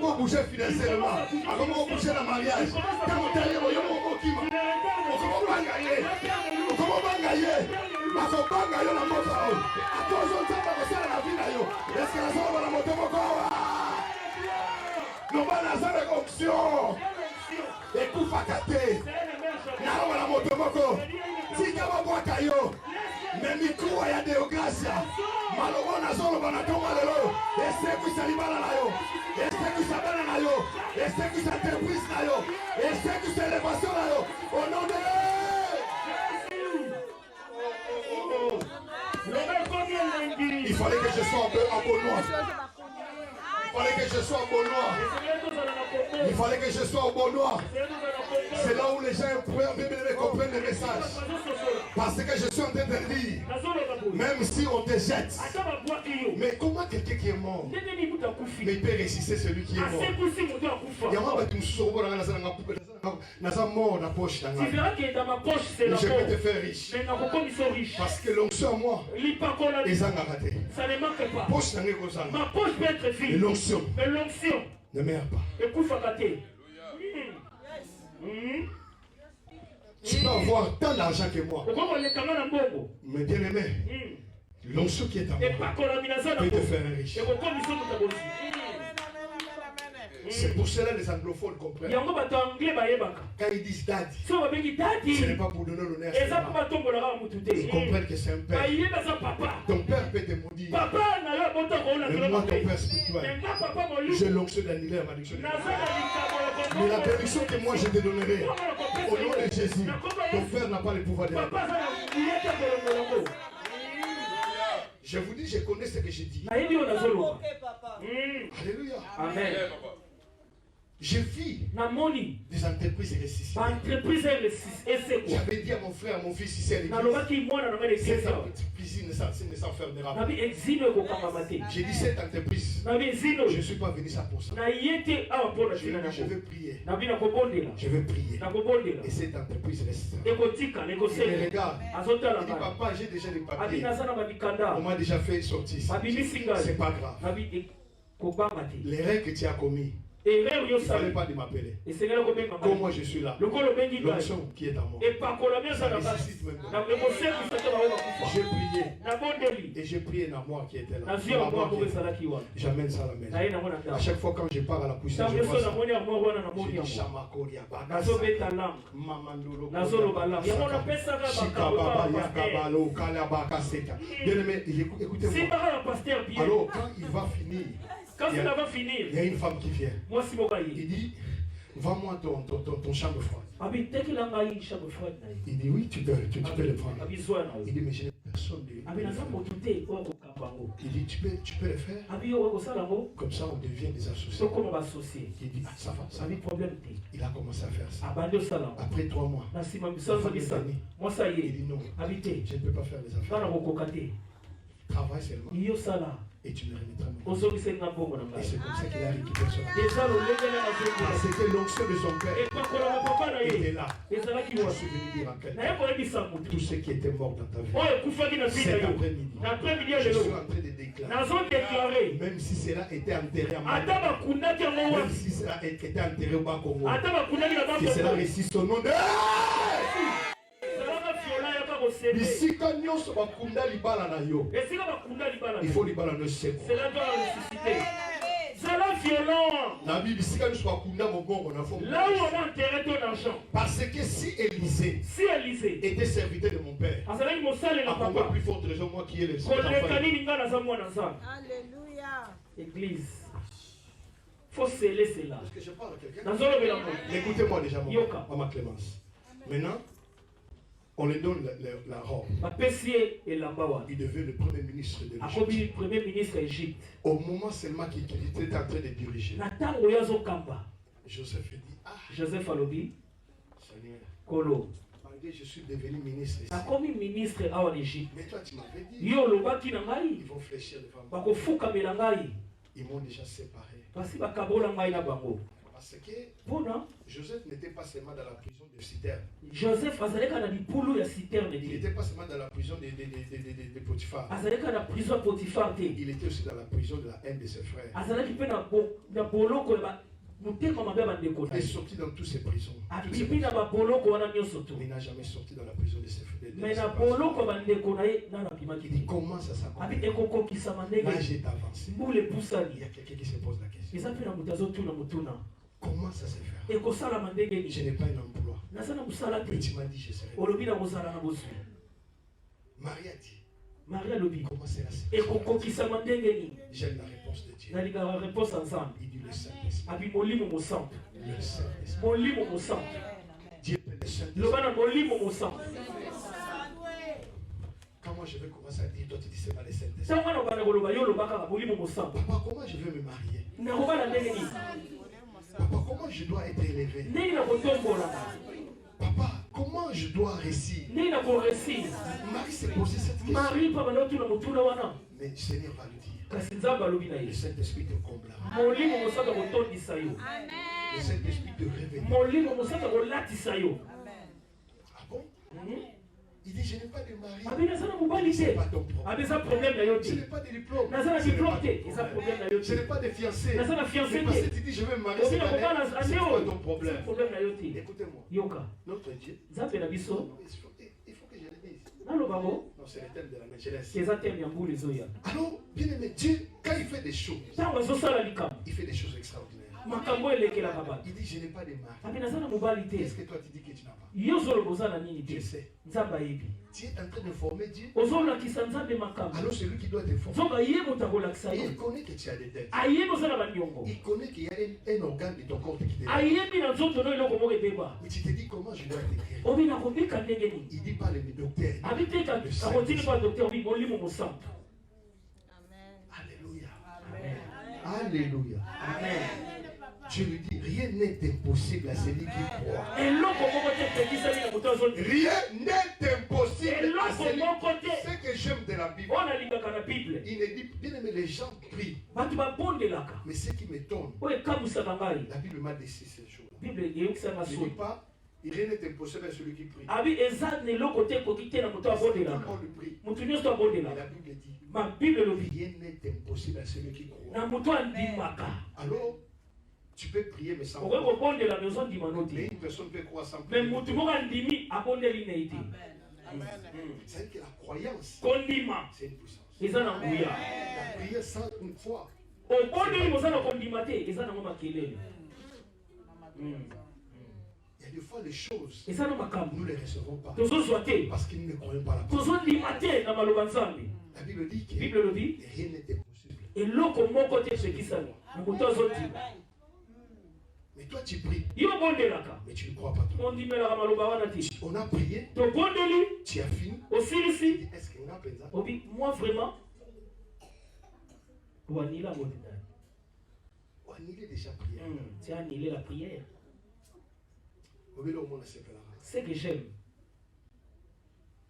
faut bouger financièrement. Il faut bouger la mariage. Non, pas la zone d'option. Et coup fakate. Nao la moto moko. Si kama mwaka yo. Mais micro ya Deo Gracia. Malogo na zolo bana tonga lelo. Ese kusalibana na yo. Ese kusabana na yo. Ese kusaterprise na yo. Ese kusélévation na yo. Au nom de il fallait que je sois un peu en peau noire. Il fallait que je sois au bon noir. Il fallait que je sois au bon noir. C'est là où les gens comprennent le message. Parce que je suis en train de dire, même si on te jette, mais comment quelqu'un qui est mort, mais il peut ressusciter celui qui est mort. Il y a un mort dans la poche. Tu verras que dans ma poche c'est la je peux te faire riche. Parce que l'onction en moi, ça ne manque pas. Ma poche peut être vide. Mais l'onction ne meurt pas. Tu peux avoir tant d'argent que moi. Mais bien aimé, l'onction qui est en moi peut te faire un riche. C'est pour cela que les anglophones comprennent. Quand ils disent daddy, ce n'est pas pour donner l'honneur. Ils comprennent que c'est un père. Ton père peut te maudire. Mais moi, ton père spirituel, j'ai l'onction d'annuler la malédiction. Mais la bénédiction que moi je te donnerai, au nom de Jésus, ton père n'a pas le pouvoir de la mort. Je vous dis, je connais ce que je dis. Alléluia. Amen. Je vis des entreprises réussies. J'avais dit à mon frère, à mon fils ici à l'église, cette entreprise ne s'enfermera pas. J'ai dit cette entreprise, je ne suis pas venu ça pour ça. Je veux prier. Je veux prier. Et cette entreprise reste. Il me regarde. Il dit, papa, j'ai déjà les papiers. On m'a déjà fait sortir. C'est pas grave. L'erreur que tu as commis, il ne fallait pas de m'appeler. Comme moi je suis là, l'onction qui est à moi, ça nécessite maintenant. J'ai prié. Et j'ai prié dans moi qui était là. J'amène ça à la maison. À chaque fois quand je pars à la cuisine, je vois ça. Je dis Shamakori Abakasa, Mamandolo, Shikababa, Yakabalo, Kalabakaseka. Bien-aimé, écoutez-moi. Alors quand il va finir, ça va finir, il y a une femme qui vient. Il dit, vends-moi ton chambre froide. Il dit, oui, tu peux le prendre. Il dit, mais je n'ai personne de Il dit, tu peux le faire. Comme ça, on devient des associés. Il dit, ça va, ça va. Il a commencé à faire ça. Après 3 mois, il dit, non, je ne peux pas faire les affaires. Travaille seulement. Et tu me remettras mon corps. Et c'est comme ça qu'il a récupéré son argent. Parce que l'onction de son père était là. Je suis venu dire à quelqu'un, tous ceux qui étaient morts dans ta vie, cet après-midi, je suis en train de déclarer, même si cela était enterré à Mali, même si cela était enterré au Bas-Congo, que cela récite son nom de... Bisika nyonso bakunda libala na yo. Il faut libala no seko. Cela doit ressusciter. Cela violent. La Bible bisika nyonso bakunda mogongo na fo. Là où on a enterré ton argent. Parce que si Élisée était serviteur de mon père, encore plus forte raison moi qui ai le sang. Alléluia. Église. Faut sceller cela. Est-ce que je parle à quelqu'un? Écoutez-moi déjà, maman Clémence. Maintenant, on lui donne la robe. Il devient le premier ministre de l'Égypte. Au moment seulement qu'il était en train de diriger, Joseph dit, Joseph Alobi, Seigneur, Kolo, je suis devenu ministre ici. Mais toi tu m'avais dit, ils vont fléchir devant moi. Ils m'ont déjà séparé. Parce que Joseph n'était pas seulement dans la prison de citerne. Il n'était pas seulement dans la prison de Potiphar. Il était aussi dans la prison de la haine de ses frères. Il est sorti dans toutes ces prisons. Il n'a jamais sorti dans la prison de ses frères. Il dit comment ça s'accomplit. Là j'ai avancé. Il y a quelqu'un qui se pose la question. Comment ça se fait? Je n'ai pas un emploi. Mais tu m'as dit je serai. Marie a dit. Comment c'est la situation? J'aime la réponse de Dieu. Il dit le Saint-Esprit. Le Saint-Esprit. Dieu peut le Saint-Esprit. Quand moi je vais commencer à dire, toi tu dis c'est pas le Saint-Esprit. Papa, comment je vais me marier? Papa, comment je dois être élevé? Papa, comment je dois réussir? Marie s'est posé cette question. Mais le Seigneur va lui dire. Le Saint-Esprit te comblera. Le Saint-Esprit te révélera. Ah bon? Il dit, je n'ai pas de mari. Ce n'est pas ton problème. Je n'ai pas de diplôme. Je n'ai pas de fiancé. C'est parce que tu dis, je vais me marier cette année. C'est pas ton problème. Écoutez-moi. Notre Dieu. Il faut que je le dise. Non, c'est le thème de la maîtresse. Alors, bien aimé, Dieu, quand il fait des choses, il fait des choses extraordinaires. Il dit, je n'ai pas de mari. Qu'est-ce que toi tu dis que tu n'as pas? Je sais. Tu es en train de former Dieu. Alors celui qui doit te former, il connaît que tu as des dettes. Il connaît qu'il y a un organe de ton corps qui te débat. Mais tu te dis comment je dois te guérir. Il dit pas le docteur. Alléluia. Alléluia. Amen. Je lui dis, rien n'est impossible à celui qui croit. Rien n'est impossible à celui qui croit. Ce que j'aime de la Bible, il ne dit, bien aimé, les gens prient. Mais ce qui m'étonne, la Bible m'a dit ces jours-là. Il ne dit pas, rien n'est impossible à celui qui prie. Tout le monde prie. La Bible dit, rien n'est impossible à celui qui croit. Alors, tu peux prier mais sans croire. Mais une personne peut croire sans prier. C'est que la croyance, c'est une puissance. La prière sans une foi. Il y a des fois les choses, nous ne les recevons pas parce qu'ils ne croient pas la parole. La Bible dit que rien n'était possible. Mais toi tu pries, mais tu ne crois pas toi. On a prié, tu as fini. Est-ce qu'on a pensé? Moi vraiment, on a déjà prié. Tu as annulé la prière. C'est que j'aime.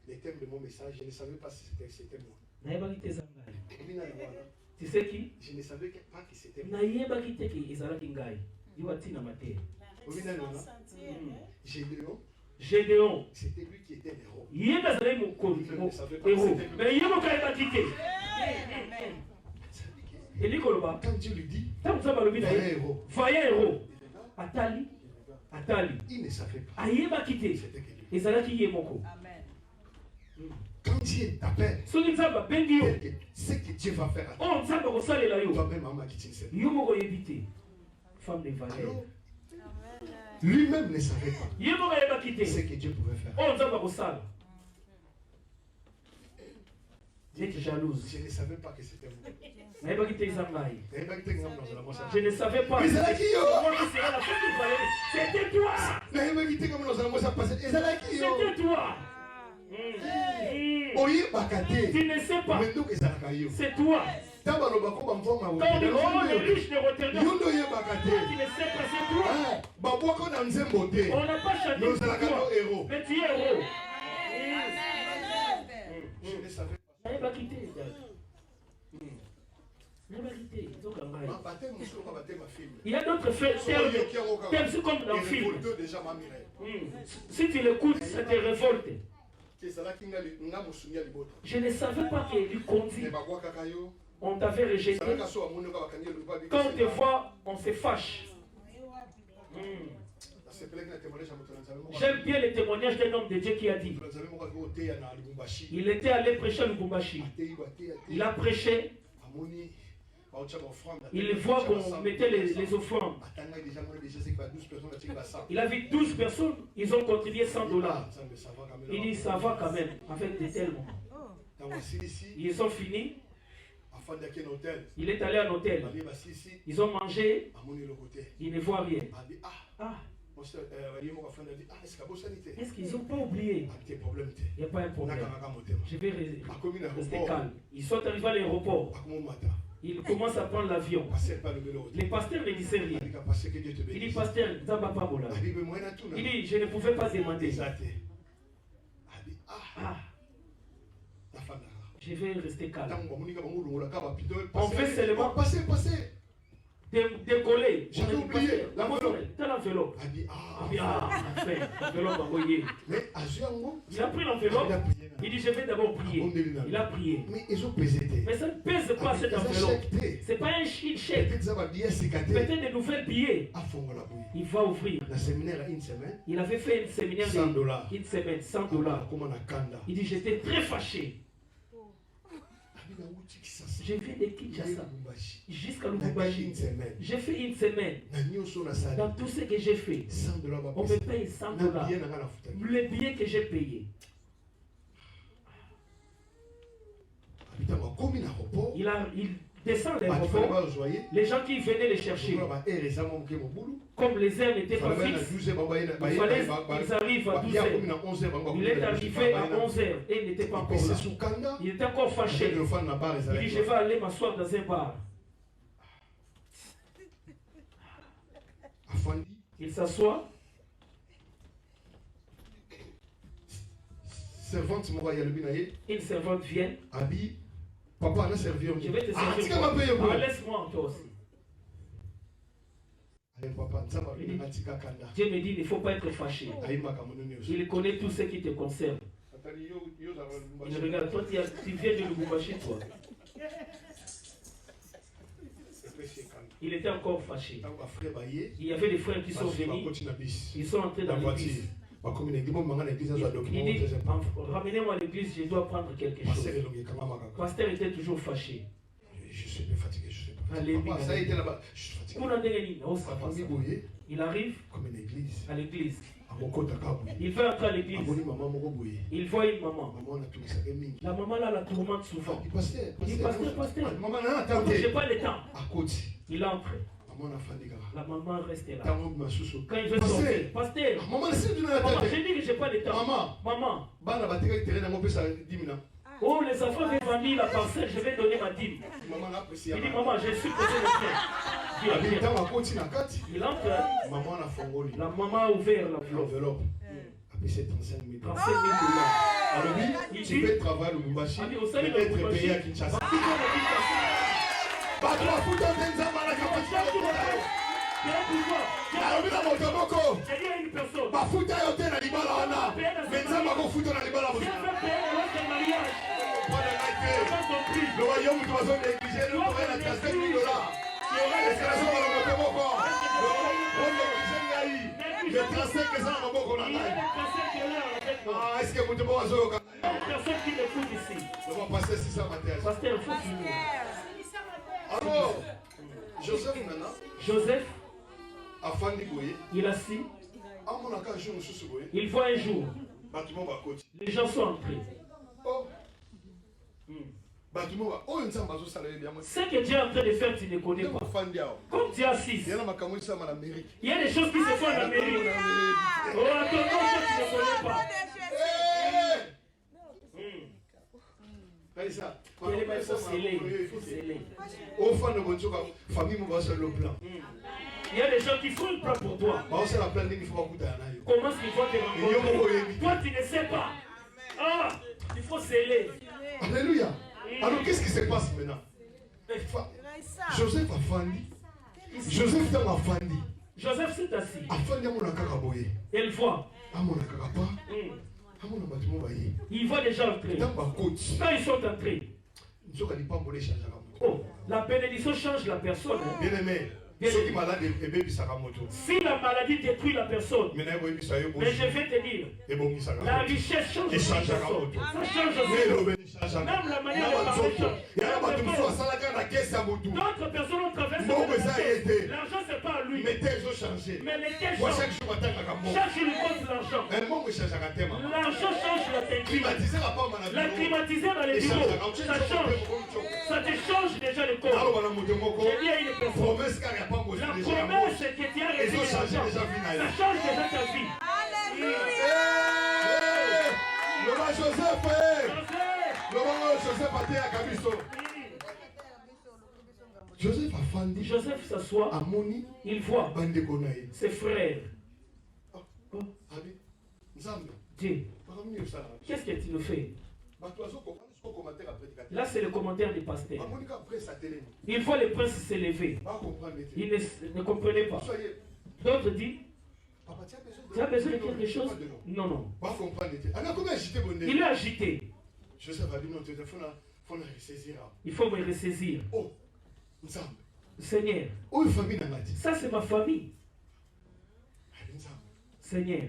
Le thème de mon message, je ne savais pas si c'était moi. Tu sais qui? Je ne savais pas que c'était moi. Gédéon. C'était lui qui était l'héros. Quand Dieu lui dit, voyez héros. Atali. Il ne savait pas. Quand Dieu t'appelle, ce que Dieu va faire à toi, toi-même, maman, qui tu ne sais pas. Alors, lui-même ne savait pas ce que Dieu pouvait faire. Dieu est jalouse. Je ne savais pas que c'était moi. Je ne savais pas. C'était toi. C'était toi. Tu ne sais pas. C'est toi. Quand les riches de Rotterdam, tu ne sais pas, c'est toi. On n'a pas chanté pour toi, mais tu es héros. Je ne savais pas. Il y a d'autres faits, c'est comme dans le film. Si tu l'écoutes, ça te révolte. Je ne savais pas qu'il lui conduit. On t'avait rejeté. Quand on te voit, on se fâche. J'aime bien le témoignage d'un homme de Dieu qui a dit, il était allé prêcher à Lubumbashi. Il a prêché. Il voit qu'on mettait les offrandes. Il a vu 12 personnes, ils ont contribué $100. Il dit, ça va quand même, avec des tels moments. Ils ont fini. Il est allé à l'hôtel. Ils ont mangé. Il ne voit rien. Est-ce qu'ils n'ont pas oublié? Il n'y a pas un problème. Je vais rester calme. Ils sont arrivés à l'aéroport. Il commence à prendre l'avion. Les pasteurs ne disaient rien. Il dit, pasteur, il dit, je ne pouvais pas demander. Je vais rester calme. On fait seulement décoller. J'avais oublié l'enveloppe. Quelle enveloppe? Il a pris l'enveloppe. Il dit, je vais d'abord prier. Il a prié. Mais ils ont pesé. Mais ça ne pèse pas cette enveloppe. Ce n'est pas un chèque. Peut-être de nouvelles billets. Il va ouvrir. Il avait fait un séminaire de une semaine, $100. Il dit, j'étais très fâché. Je viens de Kinshasa jusqu'à Lubumbashi. J'ai fait une semaine. Dans tout ce que j'ai fait, on me paye $100. Le billet que j'ai payé. Il descend l'aéroport. Les gens qui venaient les chercher, comme les heures n'étaient pas fixes, il fallait qu'ils arrivent à 12 heures. Il est arrivé à 11 heures et il n'était pas encore là. Il était encore fâché. Il dit, je vais aller m'asseoir dans un bar. Il s'assoit. Une servante vient. Papa, on a servi. Je vais te servir. Laisse-moi toi aussi. Dieu me dit, il ne faut pas être fâché. Il connaît tout ce qui te concerne. Il regarde, toi, tu viens de Lubumbashi, toi. Il était encore fâché. Il y avait des frères qui sont venus. Ils sont entrés dans l'église. Il dit, ramenez-moi à l'église, je dois prendre quelque chose. Le pasteur était toujours fâché. Je suis fatigué, je suis fatigué. Papa, ça a été là-bas. Je suis fatigué. Il arrive à l'église. Il veut entrer à l'église. Il voit une maman. La maman là la tourmente souvent. Il dit, pasteur, je n'ai pas le temps. Il entre. La maman reste là. Quand il veut sortir, pasteur, j'ai dit que je n'ai pas le temps. Maman. Oh, les enfants de famille, la parcelle, je vais donner ma dîme. Il dit, maman, je suis posé le train. Il entre. La maman a ouvert l'enveloppe. C'est 35 000 $. Alors oui, tu peux travailler au Lubumbashi, peut-être payé à Kinshasa. Bafuta yote na libala wana. Menza mako futa na libala bosi. Le royaume doit se négliger, nous devons être à 5 000 $. Est-ce que la somme va monter beaucoup? Le 35 que ça va beaucoup là. Ah, est-ce que vous devez avoir personne qui m'écoute ici? On va passer 600 matins. Pasteur, il faut finir. Alors, Joseph maintenant. Joseph. Il a assis. Il voit un jour. Les gens sont entrés. Ce que Dieu est en train de faire, tu ne connais pas. Comme Dieu assise. Il y a des choses qui se font en Amérique. Oh, attends, tu ne connais pas. Il faut sceller. Il y a des gens qui font le plan pour toi. Comment est-ce qu'il faut te rencontrer? Toi, tu ne sais pas. Ah, il faut sceller. Alléluia. Alors, qu'est-ce qui se passe maintenant? Joseph a fandi. Joseph s'est assis. Elle voit. Il voit des gens entrer. Quand ils sont entrés, oh, la bénédiction change la personne. Si la maladie détruit la personne, mais je vais te dire, la richesse change la personne. Ça change aussi. Même la manière de parler change. D'autres personnes ont traversé. L'argent, ce n'est pas à lui. Mais les têtes changent. Chaque jour, il compte l'argent. L'argent change la technique. La climatiseur dans les bureaux, ça change. Ça te change déjà le corps. Il y a une personne. La promesse que tu as reçue, ça change déjà ta vie. Le roi Joseph a été à Kabiso. Joseph a fandi. Joseph s'assoit. Il voit ses frères. Dieu, qu'est-ce que tu nous fais? Là, c'est le commentaire du pasteur. Il voit le prince s'élever. Il ne comprenait pas. D'autres disent, tu as besoin de quelque chose? Non, non. Il est agité. Il faut me ressaisir. Seigneur, ça c'est ma famille. Seigneur,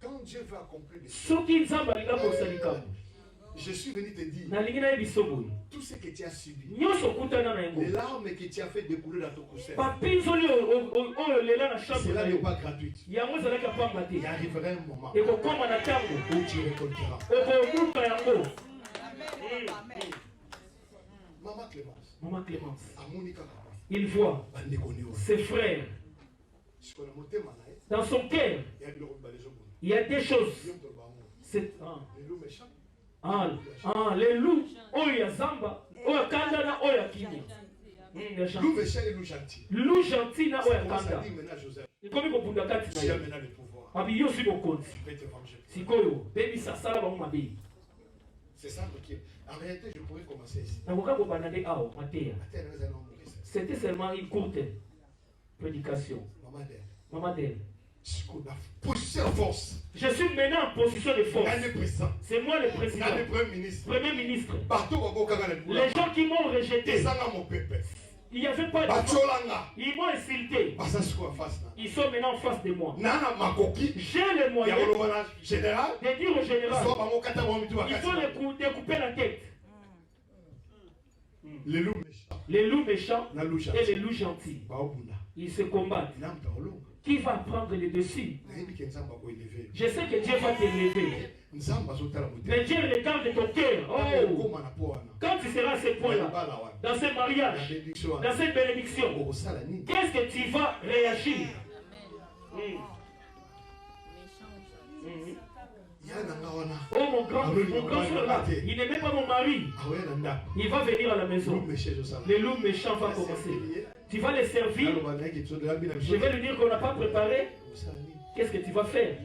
quand Dieu va accomplir ce qui nous a pour Salikam. Je suis venu te dire tout ce que tu as subi, les larmes que tu as fait découler dans ton coussin, cela n'est pas gratuit. Il arrivera un moment où tu récolteras. Maman Clémence, il voit ses frères. Dans son cœur, il y a des choses. Les loups, Oya Zamba, Oya Kandana, Oya Kini. Loup gentil, na Oya Kanda. Il comme qu'on peut faire ça. Abi yo si bon compte. Si koyo, baby ça ça là ba mama bi. C'est ça qui. En réalité, je pourrais commencer ici. C'était seulement une courte prédication. Maman d'elle. Je suis maintenant en position de force. C'est moi le président. Premier ministre. Les gens qui m'ont rejeté. Il n'y avait pas de force. Ils m'ont insulté. Ils sont maintenant en face de moi. J'ai les moyens de dire au général, il faut découper la tête. Les loups méchants et les loups gentils. Ils se combattent. Qui va prendre le dessus? Je sais que Dieu va t'élever. Mais Dieu regarde ton cœur. Oh. Quand tu seras à ce point-là, dans ce mariage, dans cette bénédiction, qu'est-ce que tu vas réagir? Oh mon grand frère là, il n'est même pas mon mari. Il va venir à la maison. Les loups méchants vont commencer. Tu vas les servir. Je vais lui dire qu'on n'a pas préparé. Qu'est-ce que tu vas faire?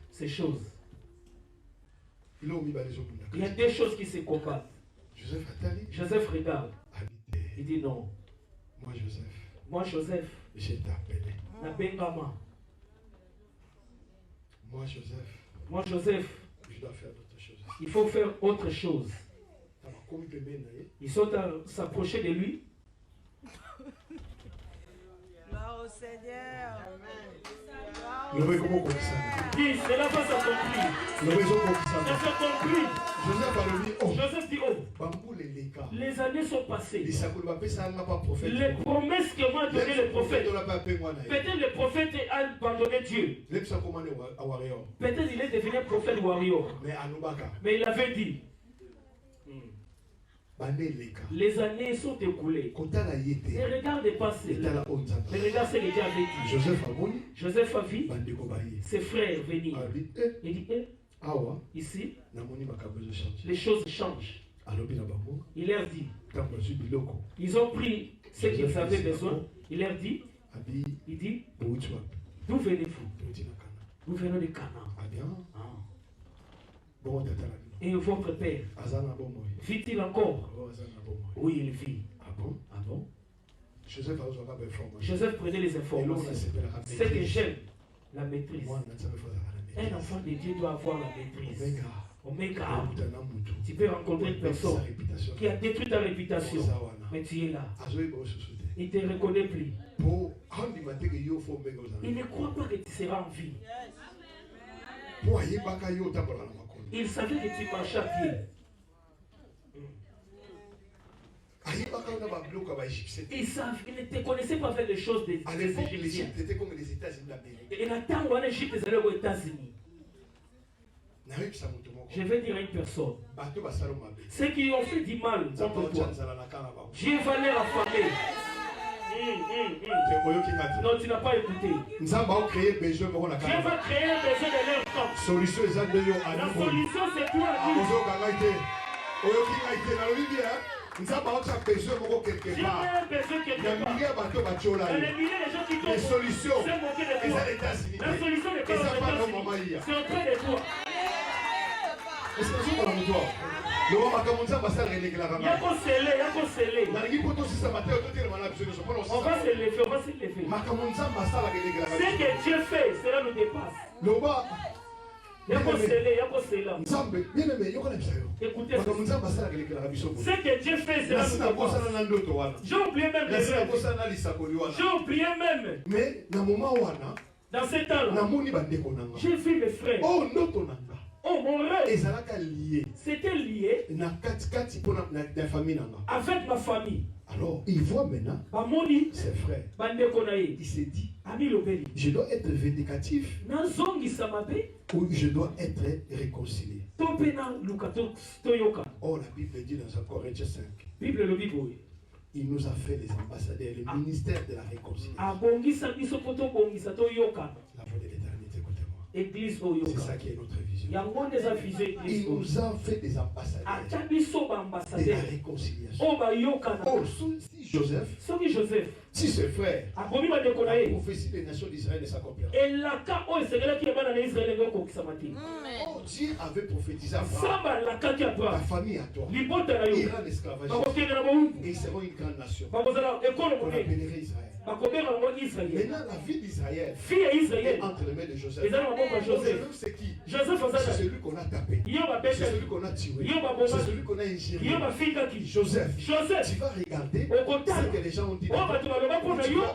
Ces choses. Il y a des choses qui se combattent. Joseph regarde. Il dit non. Moi Joseph. Je t'appelais. Moi Joseph. Je dois faire d'autres choses. Il faut faire autre chose. Ils sont à s'approcher de lui. Gloire au Seigneur. Dis, cela va s'accomplir. Ça s'accomplit. Joseph dit, oh, les années sont passées. Les promesses que m'a donné le prophète. Peut-être le prophète a abandonné Dieu. Peut-être il est devenu prophète warrior. Mais il avait dit. Les années sont écoulées. Et regardez passer. Mais regarde ce que Dieu avait dit. Joseph a vu ses frères venir. Il dit, ici, les choses changent. Il leur dit, ils ont pris ce qu'ils avaient besoin. Il leur dit, d'où venez-vous? Nous venons de Canaan. Et votre père, vit-il encore? Oui, il vit. Ah bon? Joseph prenait les informations. C'est que j'aime la maîtrise. Un enfant de Dieu doit avoir la maîtrise. Omega. Tu peux rencontrer une personne qui a détruit ta réputation, mais tu es là. Il ne te reconnaît plus. Il ne croit pas que tu seras en vie. Il savait que tu marchais à pied. Il ne te connaissait pas faire les choses des Égyptiens. C'était comme les États-Unis d'Amérique. Et la temps où en Égypte, ils allaient aux États-Unis. Je vais dire à une personne, ceux qui ont fait du mal contre toi, Dieu va les affamer. Non, tu n'as pas écouté. Dieu va créer un besoin de leur temps. La solution, c'est toi. Nous avons besoin quelque part. Les solutions, la solution n'est pas c'est auprès de toi. Est-ce que nous sommes toi? On va se lever, on va se lever. Ce que Dieu fait, cela nous dépasse. Écoutez, ce que Dieu fait, cela nous dépasse. J'ai oublié même. Mais dans le moment où Dans ce temps-là, j'ai vu mes frères. Oh, mon rêve, c'était lié avec ma famille. Alors, il voit maintenant ses frères. Il s'est dit, je dois être vindicatif ou je dois être réconcilié. Oh, la Bible dit dans 1 Corinthiens 5. Il nous a fait les ambassadeurs, le ministère de la réconciliation. La voix de l'éternité, écoutez-moi. C'est ça qui est notre vision. Il nous a fait des ambassadeurs de la réconciliation. Oh, si Joseph, si ses frères, la prophétie des nations d'Israël ne s'accomplira. Oh, Dieu avait prophétisé à ta famille à toi. Ira en esclavage. Et ils seront une grande nation. On appellerait Israël. Maintenant, la vie d'Israël est entre les mains de Joseph. Joseph, c'est qui? C'est celui qu'on a tapé. C'est celui qu'on a tué. C'est celui qu'on a ingéré. Joseph, tu vas regarder ce que les gens ont dit.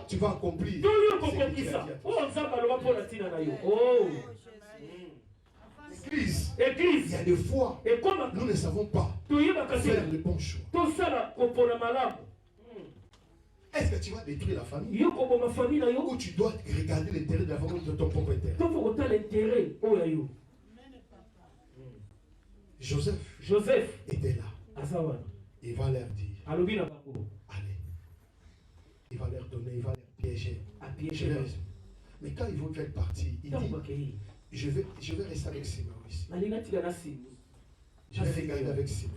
Tu vas accomplir. Église, il y a des fois, nous ne savons pas faire le bon choix. Est-ce que tu vas détruire la famille ou tu dois regarder l'intérêt de la famille de ton propre intérêt? Joseph était là. Il va leur dire, allez. Il va leur donner, il va leur piéger. Mais quand ils vont faire partie, il dit, je vais rester avec Simeon ici. Je vais regarder avec Simeon.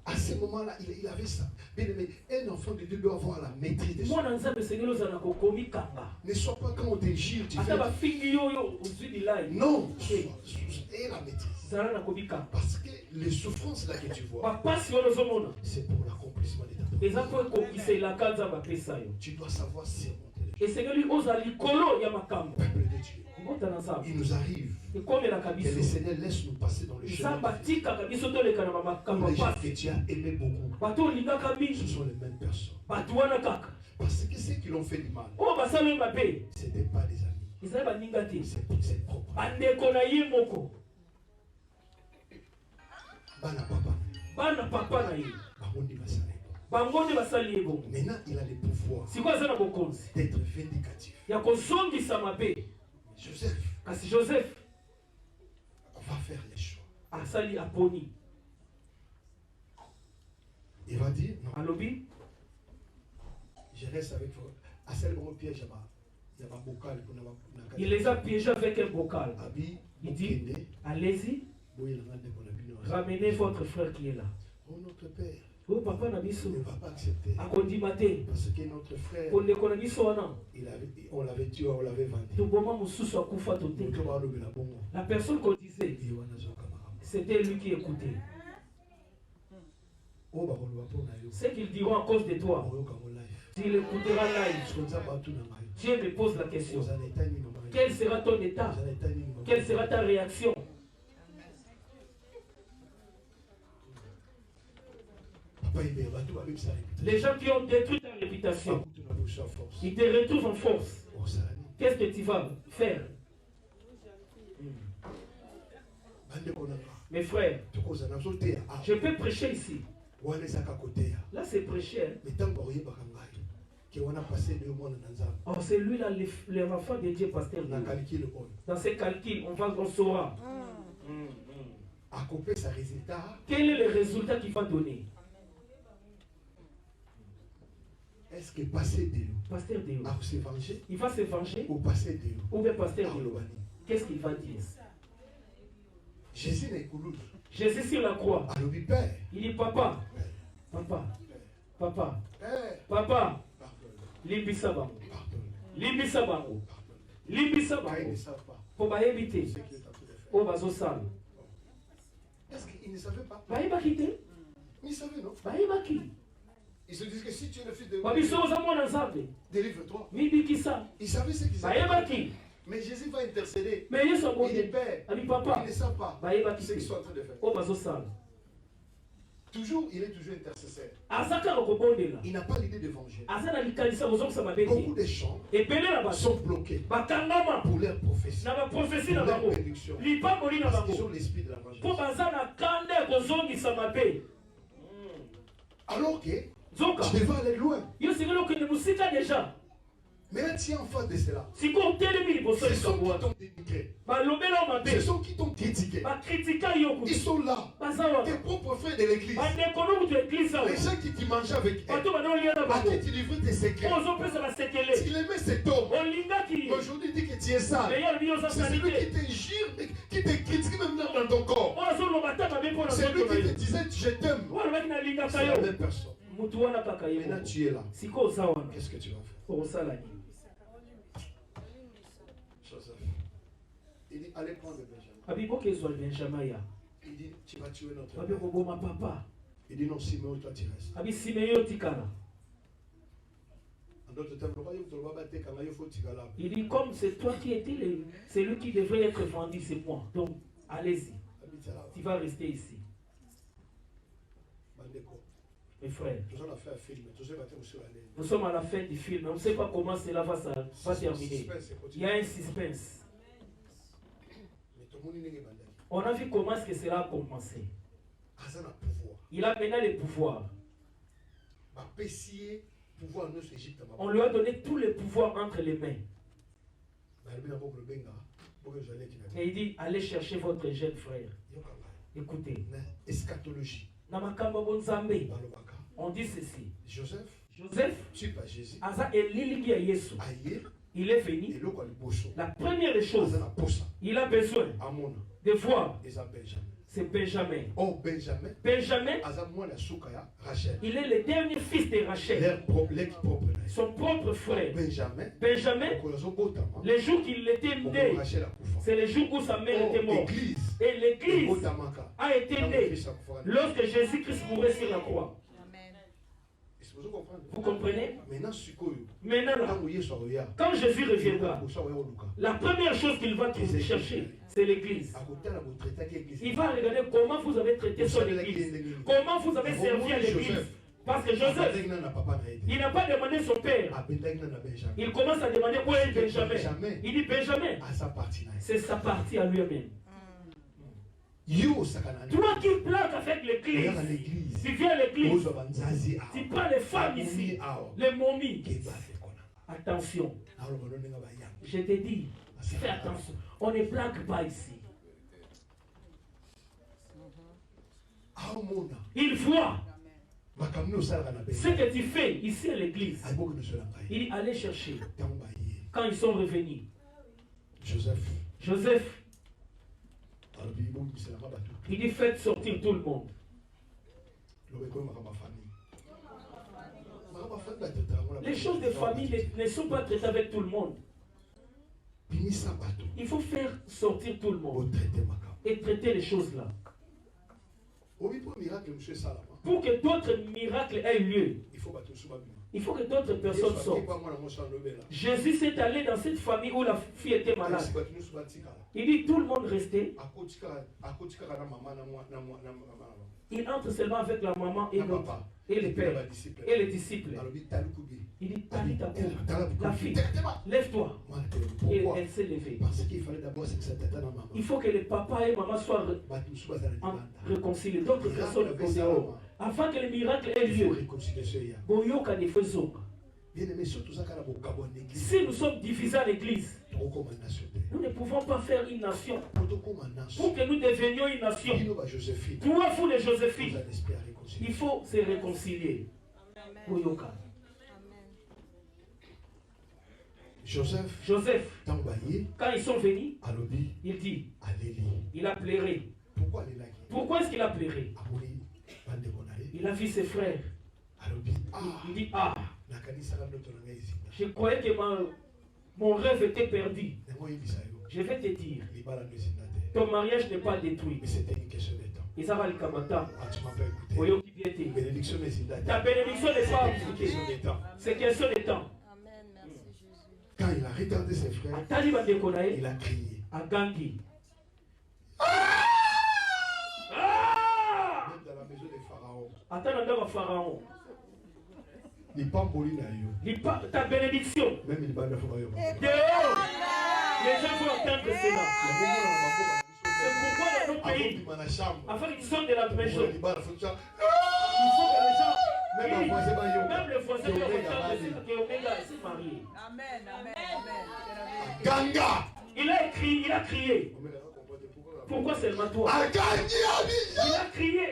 À ce moment-là, il avait ça. Bien aimé, un enfant de Dieu doit avoir la maîtrise de soi. Ne sois pas quand on te gire, tu fais. Non, et la maîtrise. Parce que les souffrances là que tu vois, c'est pour l'accomplissement de ta promesse. Tu dois savoir surmonter les choses. Peuple de Dieu. Il nous arrive que le Seigneur laisse nous passer dans le chemin. Les gens que tu as aimé beaucoup, ce sont les mêmes personnes. Parce que ceux qui l'ont fait du mal, ce n'étaient pas des amis. C'est ses propres amis. Maintenant, il a le pouvoir d'être vindicatif. Joseph va faire les choix. Il va dire non. Je reste avec vous. Il les a piégés avec un bocal. Il dit, allez-y, ramenez votre frère qui est là. Oh, notre père. Oh, papa n'a ne va pas accepter. Parce que notre frère, on l'avait tué, on l'avait vendu. La personne qu'on disait, c'était lui qui écoutait. Ce qu'ils diront à cause de toi, s'il écoutera live, Dieu me pose la question. Quel sera ton état? Quelle sera ta réaction? Les gens qui ont détruit ta réputation, ils te retrouvent en force. Qu'est-ce que tu vas faire? Mes frères, je peux prêcher ici. Là, c'est prêcher. Oh, c'est lui là, l'enfant de Dieu, pasteur. Dans ces calculs, on saura. Quel est le résultat qu'il va donner? Est-ce que passer de Pasteur Déo, il va se venger ou passer de ou bien pasteur Déo, qu'est-ce qu'il va dire? Jésus n'est Jésus sur la croix. Il dit papa, papa, papa, papa, limbisa bango, limbisa bango, limbisa bango, pour pas éviter, au bazo sale. Est-ce qu'il ne savait pas? Bah il va quitter. Il savait non? Bah il va quitter. Ils se disent que si tu es le fils de Dieu, délivre-toi. Il savait ce qu'ils avaient. Mais Jésus va intercéder. Mais il est père. papa. Il ne sait pas ce qu'ils sont en train de faire. Toujours, il est toujours intercesseur. Il n'a pas l'idée d'évangile. Beaucoup de chants sont bloqués pour leur prophétie. Pour leur prédiction. Parce qu'ils ont l'esprit de la vengeance. Alors que tu devais aller loin. Maintenant, tiens en face de cela. Ce sont qui t'ont dénigré. Ce sont qui t'ont critiqué. Ils sont là. Tes propres frères de l'église. Les gens qui mangeaient avec eux. À qui tu livrais tes secrets. Tu aimais cet homme. Aujourd'hui, il dit que tu es sale. C'est celui qui te jure, qui te critique même dans ton corps. C'est lui qui te disait je t'aime. C'est la même personne. Maintenant, tu es là. Qu'est-ce que tu vas faire? Il dit, allez prendre Benjamin. Il dit, tu vas tuer notre père. Il dit, non, Siméon, toi tu restes. En d'autres termes, il dit, comme c'est toi qui étais celui qui devrait être vendu, c'est moi. Donc, allez-y. Tu vas rester ici. Mes frères, nous sommes à la fin du film. On ne sait pas comment cela va terminer. Il y a un suspense. On a vu comment est-ce que cela a commencé. Il a maintenant le pouvoir. On lui a donné tous les pouvoirs entre les mains. Et il dit, allez chercher votre jeune frère. Écoutez. Eschatologie. On dit ceci. Joseph, Jésus, il est venu. La première des choses, il a besoin de voir. C'est Benjamin. Benjamin, il est le dernier fils de Rachel. Son propre frère. Benjamin, le jour qu'il était né, c'est le jour où sa mère était morte. Et l'église a été née lorsque Jésus-Christ mourait sur la croix. Vous comprenez? Maintenant, quand Jésus reviendra, la première chose qu'il va chercher, c'est l'église. Il va regarder comment vous avez traité son église, comment vous avez servi à l'église. Parce que Joseph, il n'a pas demandé son père. Il commence à demander où est Benjamin. Il dit Benjamin, c'est sa partie à lui-même. Toi qui plaques avec l'église, tu viens à l'église, tu prends les femmes ici, les momies. Attention, je te dis, fais attention, on ne plaque pas ici. Il voit ce que tu fais ici à l'église. Il dit, allez chercher. Quand ils sont revenus, Joseph, il dit, faites sortir tout le monde. Les choses de famille ne sont pas traitées avec tout le monde. Il faut faire sortir tout le monde et traiter les choses là. Pour que d'autres miracles aient lieu, il faut que d'autres personnes sortent. Jésus s'est allé dans cette famille où la fille était malade. Il dit tout le monde restait. Il entre seulement avec la maman et l'autre, et le père, et les disciples. Il dit, Talita, la fille, lève-toi. Et elle s'est levée. Il faut que les papas et maman soient réconciliés. D'autres personnes au dehors. Afin que le miracle ait lieu. Si nous sommes divisés à l'église, nous ne pouvons pas faire une nation. Pour que nous devenions une nation, toi, vous les Joséphine, il faut se réconcilier. Joseph, quand ils sont venus, il dit, il a pleuré. Pourquoi est-ce qu'il a pleuré? Il a vu ses frères. Il dit, ah, je croyais que mon rêve était perdu. Je vais te dire, ton mariage n'est pas détruit. Ils avaient le kamata. Ta bénédiction n'est pas appliquée. C'est question de temps. Quand il a regardé ses frères, il a crié. Même dans la maison de Pharaon. Ta bénédiction. Dehors, les gens vont entendre cela. C'est pourquoi dans nos pays, afin qu'ils sortent de la maison, il faut que les gens, même les voisins doivent entendre que Omega s'est marié. Amen, amen, amen. Ganga. Il a crié. Pourquoi seulement toi? Il a crié.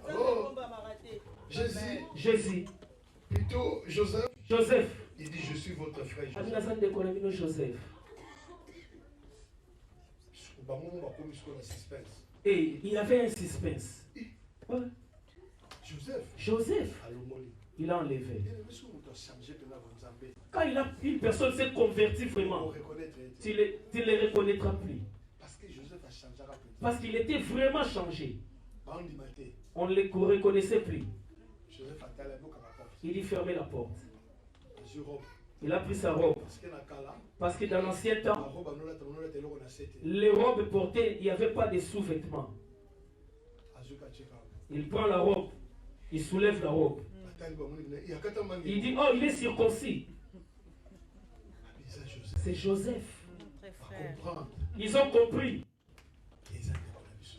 Oh. Jésus. Plutôt Joseph. Il dit, je suis votre frère Joseph. Et il avait un suspense. Ouais. Joseph. Il a enlevé. Quand une personne s'est convertie vraiment, tu ne les reconnaîtras plus. Parce qu'il était vraiment changé. On ne le reconnaissait plus. Il y fermait la porte. Il a pris sa robe. Parce que dans l'ancien temps, les robes portées, il n'y avait pas de sous-vêtements. Il prend la robe. Il soulève la robe. Il dit, oh, il est circoncis. C'est Joseph. Ils ont compris.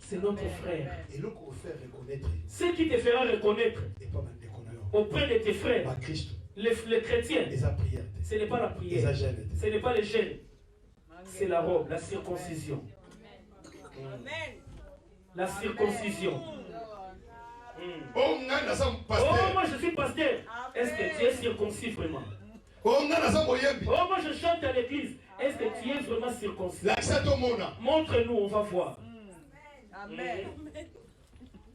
C'est notre frère. Ce qui te fera reconnaître auprès de tes frères, les chrétiens, ce n'est pas la prière, ce n'est pas les gènes, c'est la robe, la circoncision. La circoncision. Oh, moi je suis pasteur. Est-ce que tu es circoncis vraiment? Oh, moi je chante à l'église. Est-ce que tu es vraiment circoncis? Montre-nous, on va voir. Amen.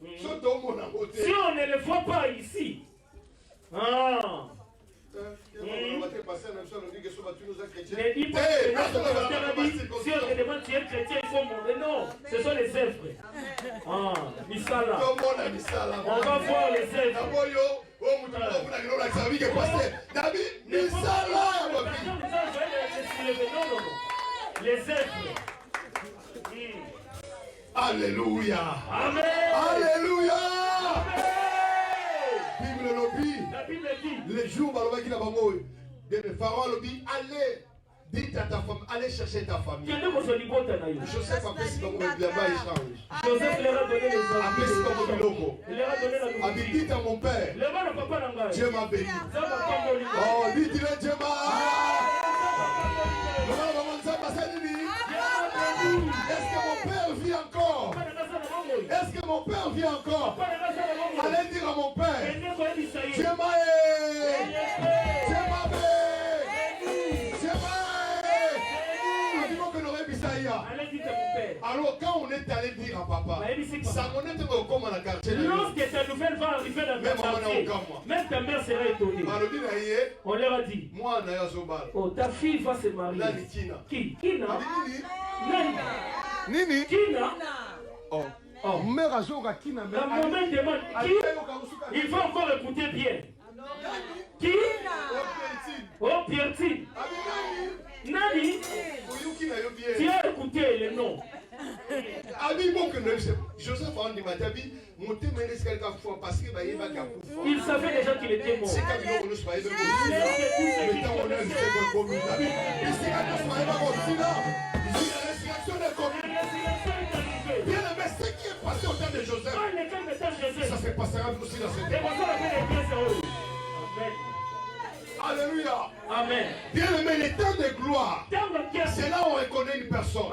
Si on ne le voit pas ici, ne dis pas que si on te demande si tu es chrétien, il faut montrer. Non, ce sont les œuvres. Misala. On va voir les œuvres. Les œuvres. Alléluia. Amen. Alléluia. La Bible dit. Les jours où le pharaon dit, allez, dites à ta femme, allez chercher ta famille. Joseph a fait ce qu'on veut là-bas échange. Joseph leur a donné les hommes. Il leur a donné la nourriture. Dites à mon père, Dieu m'a béni. Oh, dites-le, Dieu m'a. Est-ce que mon père vit encore? Est-ce que mon père vit encore? Allez dire à mon père, Dieu m'a alors quand on est allé dire à papa, ça connaît comment la quartier. Lorsque ta nouvelle va arriver dans le quartier, même ta mère sera étonnée. On leur a dit, oh, ta fille va se marier. Qui? Kina? Nini? Kina? Oh. Mère Azoga Kina. La maman demande qui? Il faut encore écouter bien. Qui? Oh, Piertine. Nani? Tu as écouté le nom. Joseph a dit, il savait déjà qu'il était mort. Bien aimé, ce qui est passé au temps de Joseph, ça se passera aussi dans cette époque. Alléluia. Amen. Bien aimé, les temps de gloire, c'est là où on reconnaît une personne.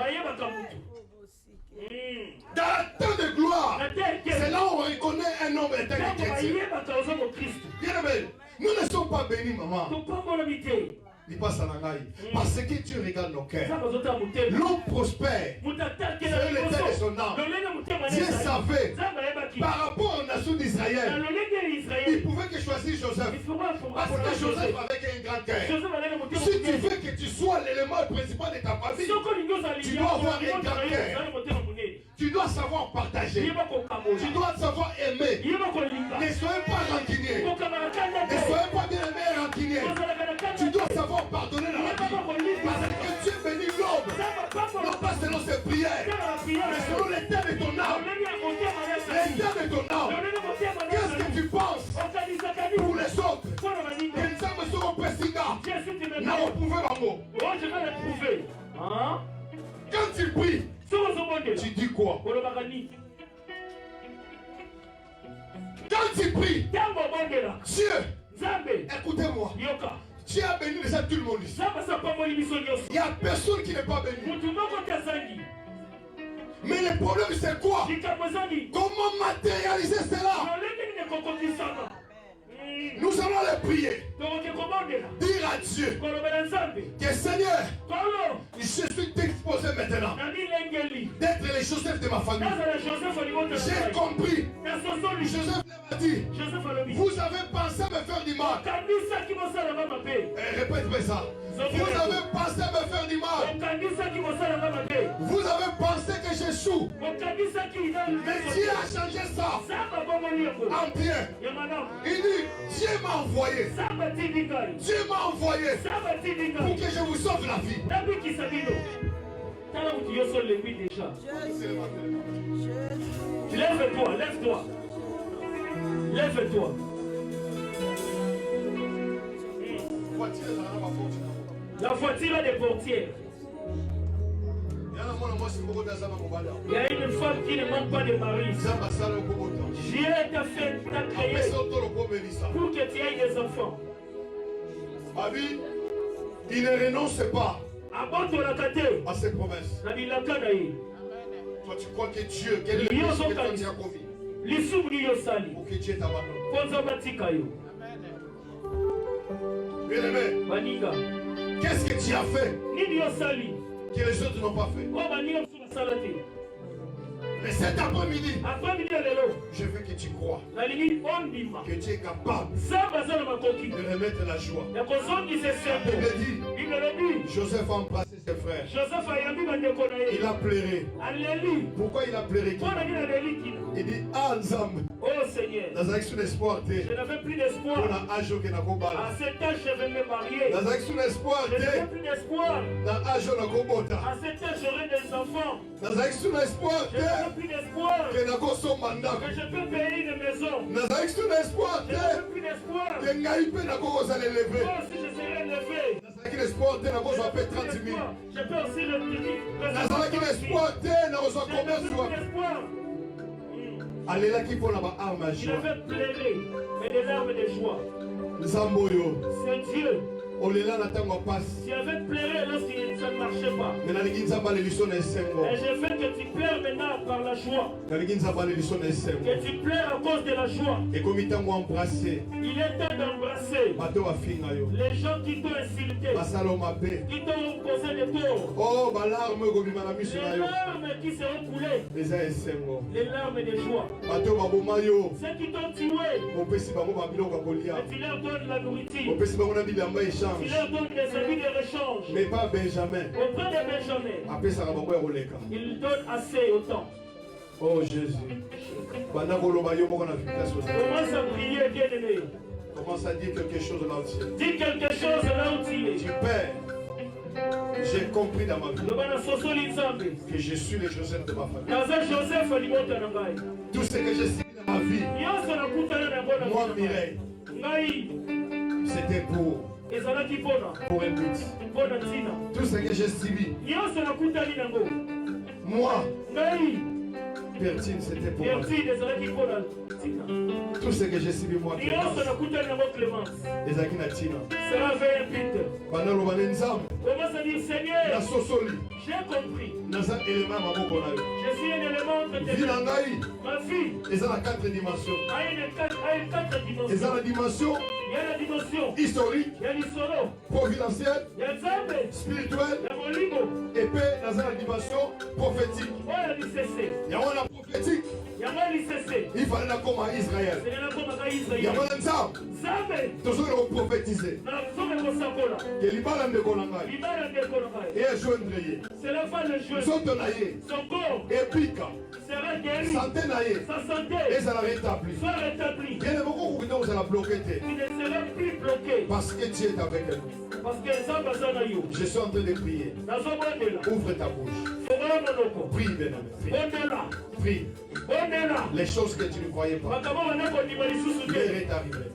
Dans le temps de gloire, c'est là où on reconnaît un homme étant chrétien. Bien aimé, nous ne sommes pas bénis, maman. Parce que tu regardes nos cœurs. L'homme prospère. C'est l'état de son âme. Dieu savait, par rapport aux nations d'Israël, il pouvait que choisir Joseph. Parce que Joseph avait un grand cœur. Si tu veux que tu sois l'élément principal de ta famille, tu dois avoir un grand cœur. Tu dois savoir partager. Tu dois savoir aimer. Ne soyez pas rancunier. Ne soyez pas bien aimé rancunier. Tu dois savoir pardonner dans la vie. Parce que tu es béni l'homme. Non pas selon ses prières, mais selon l'état de ton âme. Quand il prie, tu dis quoi? Quand il prie, Dieu, écoutez-moi, Dieu a béni déjà tout le monde ici. Il n'y a personne qui n'est pas béni. Mais le problème c'est quoi? Comment matérialiser cela? Nous allons les prier. Dire à Dieu que Seigneur, je suis disposé maintenant d'être les Joseph de ma famille. J'ai compris. Joseph m'a dit, vous avez pensé à me faire du mal. Répète ça. Vous avez pensé à me faire du mal. Vous avez pensé que j'échoue. Mais Dieu a changé ça en bien. Il dit, Dieu m'a envoyé. Dieu m'a envoyé pour que je vous sauve la vie. Lève-toi, lève-toi. Lève-toi. La voiture a des portières. Il y a une femme qui ne manque pas de mari. Dieu t'a créé pour que tu aies des enfants. Il ne renonce pas à ses promesses. Toi tu crois que Dieu, quel est le péché que toi tu as commis pour que Dieu t'abandonne? Bien-aimé, qu'est-ce que tu as fait que les autres n'ont pas fait? Mais cet après-midi, je veux que tu crois que tu es capable de remettre la joie. La Bible dit, Joseph a embrassé ses frères. Il a pleuré. Pourquoi il a pleuré? Il dit, ah Nzambe, oh Seigneur, je n'avais plus d'espoir. À cet âge, je vais me marier. Je n'avais plus d'espoir. À cet âge, j'aurai des enfants. Je n'avais plus d'espoir que je peux payer une maison. Je n'avais plus d'espoir. Oh, si je serais élevé. Je peux aussi le dire. Il avait pleuré, mais des larmes de joie. C'est Dieu. Tu avais pleuré lorsque ça ne marchait pas. Et je veux que tu pleures maintenant par la joie. Que tu pleures à cause de la joie. Il est temps d'embrasser les gens qui t'ont insulté, qui t'ont posé des torts. Les larmes qui seront coulées. Les larmes de joie. Ceux qui t'ont tué, tu leur donnes la nourriture. Tu leur donnes des habits de rechange. Mais pas Benjamin. Auprès de Benjamin, il donne assez autant. Oh Jésus. Commence à prier, bien-aimé. Commence à dire quelque chose là où tu es. Dis quelque chose là où tu es. Tu Père, j'ai compris dans ma vie que je suis le Joseph de ma famille. Tout ce que j'ai subi dans ma vie, moi Mireille, c'était pour un but. Tout ce que j'ai subi, moi, Bertine, c'était pour moi. Tout ce que j'ai subi, moi, Clémence, les Akinatina. Cela fait un but. Commence à dire, Seigneur, j'ai compris. Je suis un élément de tes mains. Ma vie a 4 dimensions. A une 4 dimensions. Il y a la dimension historique, il y a l'histoire providentielle, il y a spirituelle, et puis dans la dimension prophétique. Il y a la prophétique. Il fallait la comme à Israël. Il y a un ensemble. Tous ceux qui ont prophétisé. Et il va l'amener et joindre. Cela va le jouer. Son corps et pique. Sera guéri. Sa santé et ça la rétablit. Soit rétabli. Il y a beaucoup de gens qui sont bloqués. Tu ne seras plus bloqué. Parce que Dieu est avec nous. Parce que ça va s'en aller. Je suis en train de prier. Ouvre ta bouche. Prie, bien-aimé. Prie. Les choses que tu ne croyais pas. Il est arrivé.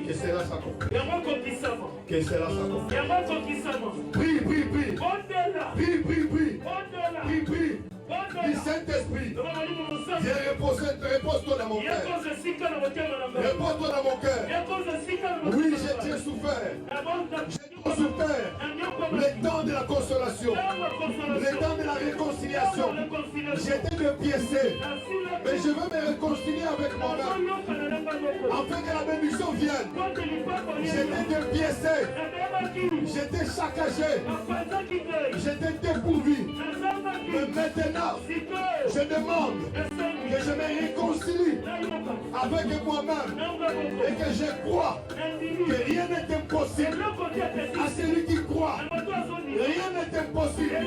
Que cela s'accomplisse. Que cela s'accomplisse. Prie, prie, prie. Prie, prie, prie. Prie, prie. Du Saint-Esprit. Viens repose-toi dans mon cœur. Repose-toi dans mon cœur. Oui, j'ai souffert. J'ai souffert. Le temps de la consolation. Le temps de la réconciliation. J'étais dépiécé. Mais je veux me réconcilier avec moi-même. Afin que la bénédiction vienne. J'étais dépiécé. J'étais saccagé. J'étais dépourvu. Mais maintenant, je demande que je me réconcilie avec moi-même et que je crois que rien n'est impossible à celui qui croit. Rien n'est impossible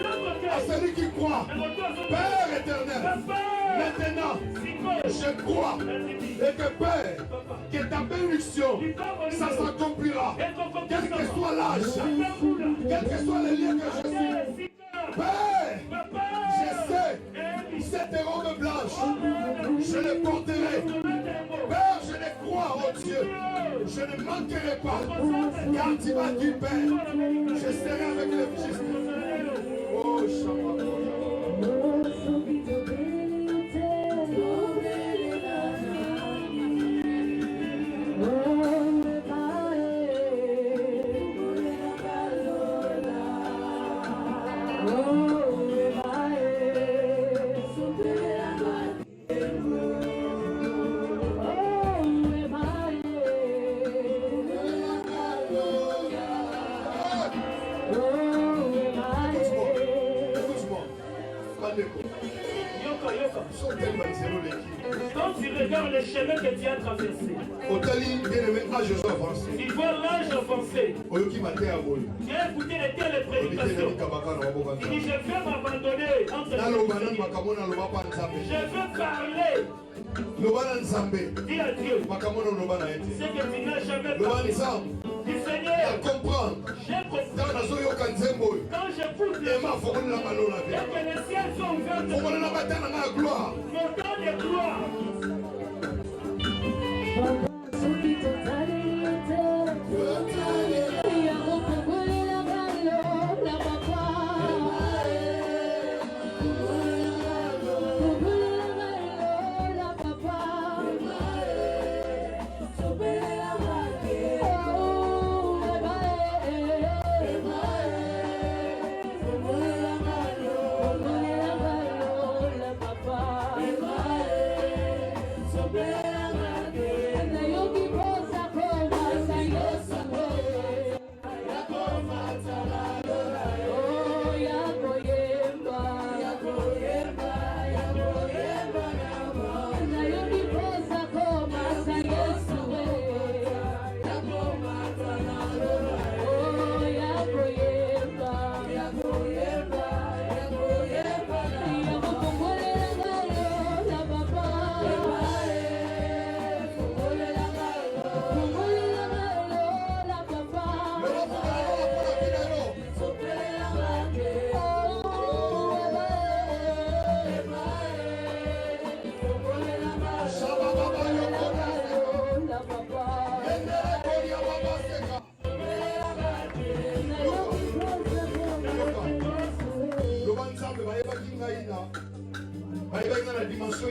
à celui qui croit. Père éternel, maintenant, je crois et que Père, que ta bénédiction, ça s'accomplira. Quel que soit l'âge, quel que soit le lien que je suis. Père, je sais, cette robe blanche, je le porterai. Père, je le crois, oh Dieu. Je ne manquerai pas. Car tu m'as dit, Père, je serai avec le Fils. Oh, Shabbat. Quand tu regardes le chemin que tu as traversé, tu vois l'âge avancé. Tu as écouté les telles prédications. Il dit, je vais m'abandonner entre les je veux parler. Dis à Dieu ce que tu n'as jamais parlé. Dis Seigneur, j'ai compris. Quand j'écoute les gens, et que les ciels sont ouverts, mon temps de gloire.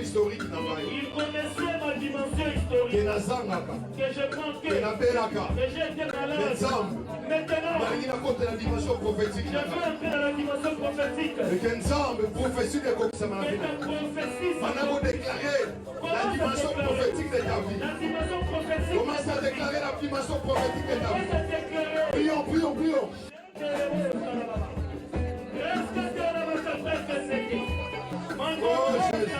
Historique, il connaissait ma dimension historique. Que je manquais. Que j'étais malade. Maintenant, je veux entrer dans la dimension prophétique. Que déclarer la dimension prophétique de ta vie. Commence à déclarer la dimension prophétique de ta vie. Prions, prions, prions. Oh, Jésus.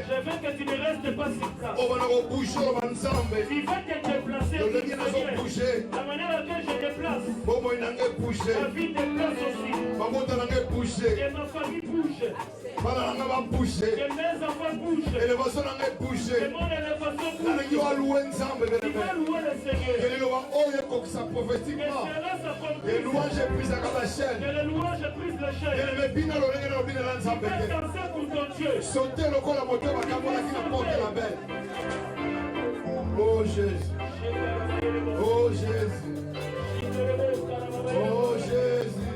Je veux que tu ne restes pas sur place. Tu vas te déplacer. La manière à laquelle je déplace. Ma vie déplace aussi. Et ma famille bouge. Que mes enfants bougent. Que mon élévation bouge. Tu vas louer le Seigneur. Que cela s'accomplit. Que les louanges brisent la chaîne. Fais danser pour ton Dieu. Oh Jésus. Oh Jésus. Oh Jésus.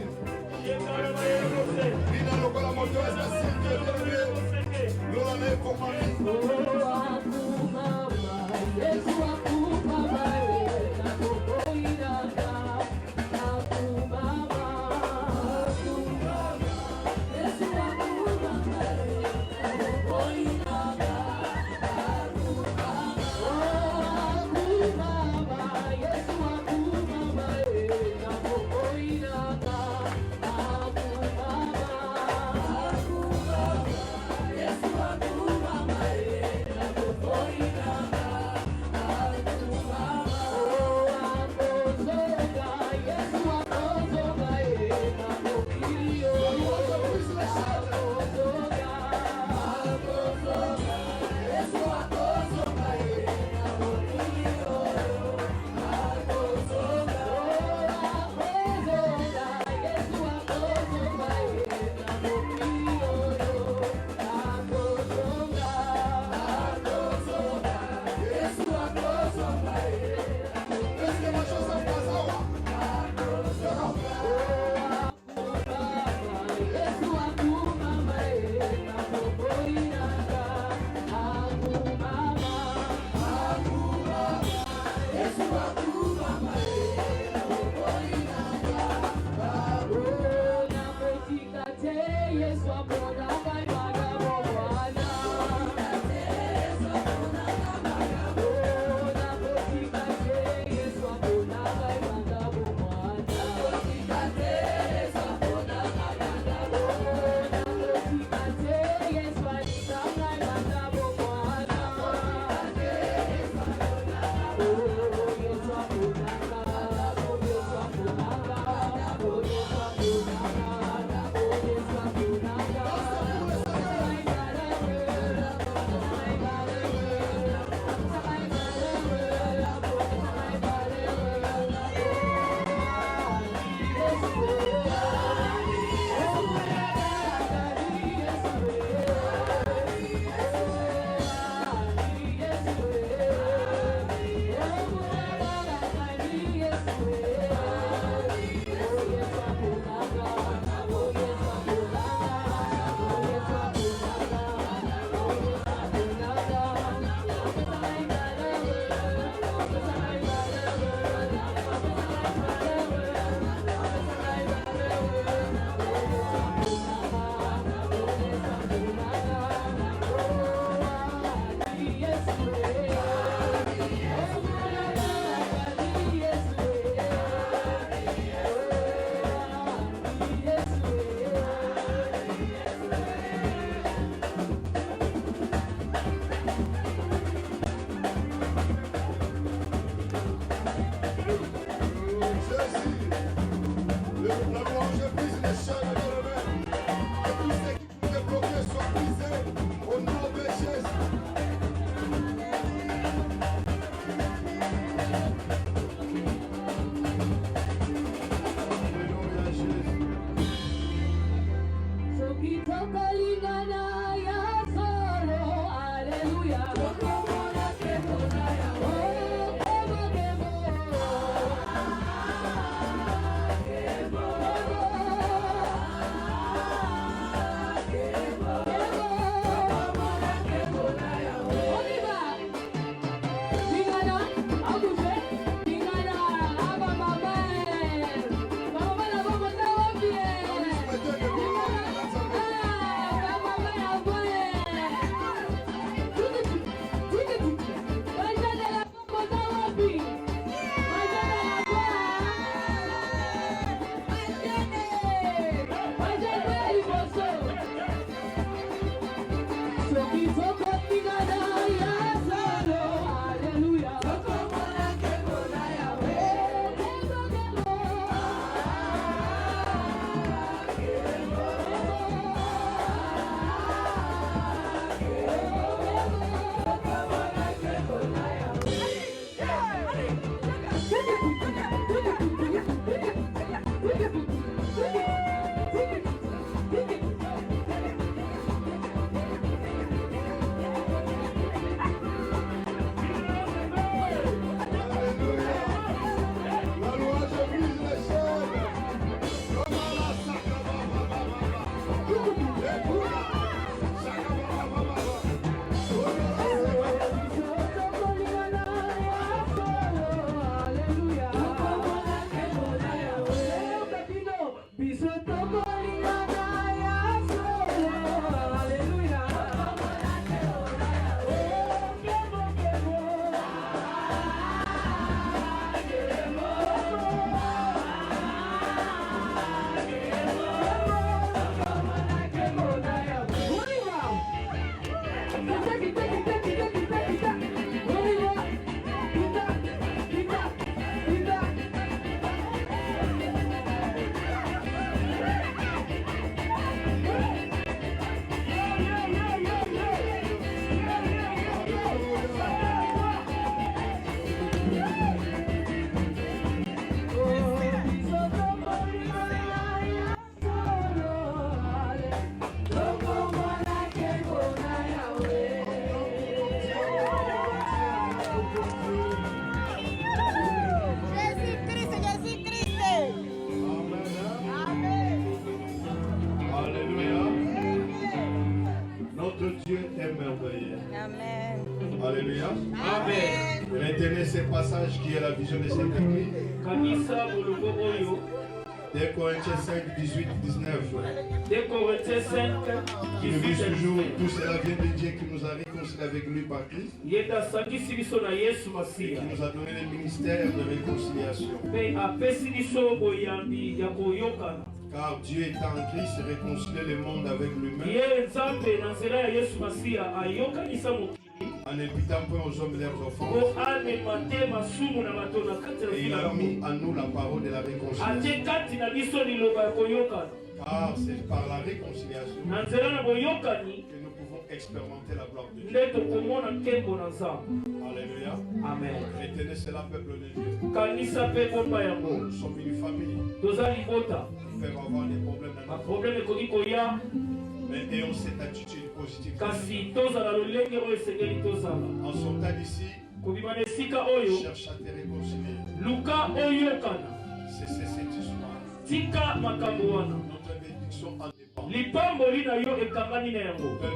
Notre Dieu est merveilleux. Amen. Alléluia. Amen. Retenez ce passage qui est la vision de cette église. 2 Corinthiens 5, 18, 19. 2 Corinthiens 5, Qui nous dit toujours, tout cela vient de Dieu qui nous a réconciliés avec lui par Christ. Et qui nous a donné le ministère de réconciliation. Car Dieu est en Christ réconcilié le monde avec lui-même. En imputant point aux hommes leurs offenses. Et il a mis en nous la parole de la réconciliation. Car c'est par la réconciliation que nous pouvons expérimenter la gloire de Dieu. Alléluia. Amen. Retenez cela, peuple de Dieu. Nous sommes une famille. Nous pouvons avoir des problèmes dans notre vie. Mais ayons cette attitude positive. En sortant d'ici, cherche à te réconcilier. C'est cette histoire. Notre bénédiction en dépend. Tel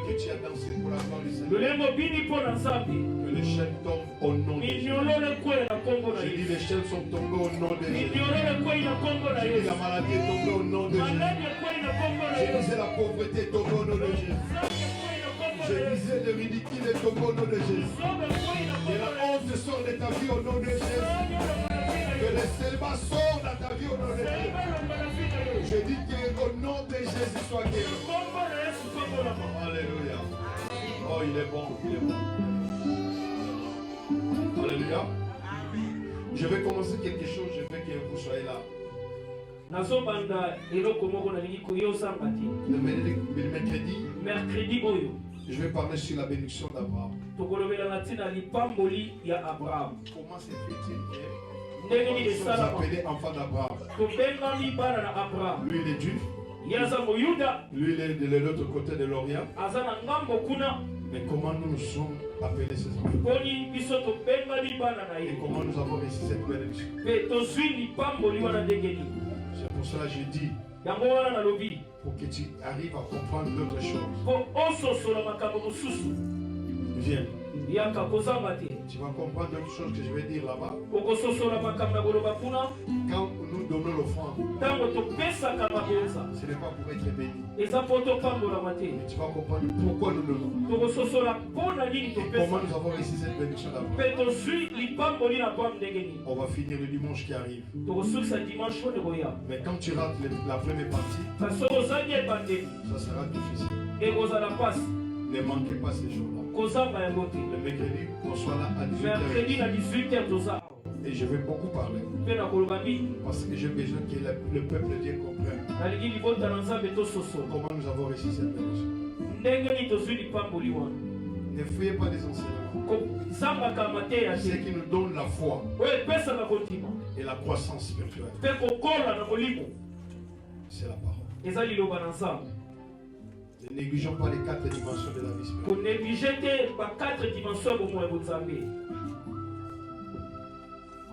que tu as dansé pour la gloire du Seigneur. Que les chaînes tombent au nom de Jésus. J'ai dit les chaînes sont tombées au nom de Jésus. J'ai dit la maladie est tombée au nom de Jésus. J'ai dit la pauvreté est tombée au nom de Jésus. Je disais le ridicule est tombé au nom de Jésus. Que la honte sort de ta vie au nom de Jésus. Que le célibat sort de ta vie au nom de Jésus. Je dis qu'au nom de Jésus soit guéri. Alléluia. Oh, il est bon, il est bon. Alléluia. Je vais commencer quelque chose, je veux que vous soyez là. Le mercredi, je vais parler sur la bénédiction d'Abraham. Comment se fait-il que nous sommes appelés enfants d'Abraham? Lui, il est juif. Lui, il est de l'autre côté de l'Orient. Mais comment nous sommes appelés ces enfants? Et comment nous avons reçu cette bénédiction? C'est pour cela que je dis, pour que tu arrives à comprendre d'autres choses. Viens. Tu vas comprendre d'autres choses que je vais dire là-bas. Quand nous donnons l'offrande, ce n'est pas pour être béni. Mais tu vas comprendre pourquoi nous donnons. Et comment nous avons reçu cette bénédiction d'abord. On va finir le dimanche qui arrive. Mais quand tu rates la première partie, ça sera difficile. Ne manquez pas ces jours-là. Le mercredi, on soit là à 18h. Et je vais beaucoup parler. Parce que j'ai besoin que le peuple de Dieu comprenne comment nous avons reçu cette bénédiction. Ne fouillez pas des enseignements. C'est qui nous donne la foi et la croissance spirituelle. C'est la parole. Ne négligeons pas les 4 dimensions de la vie spirituelle.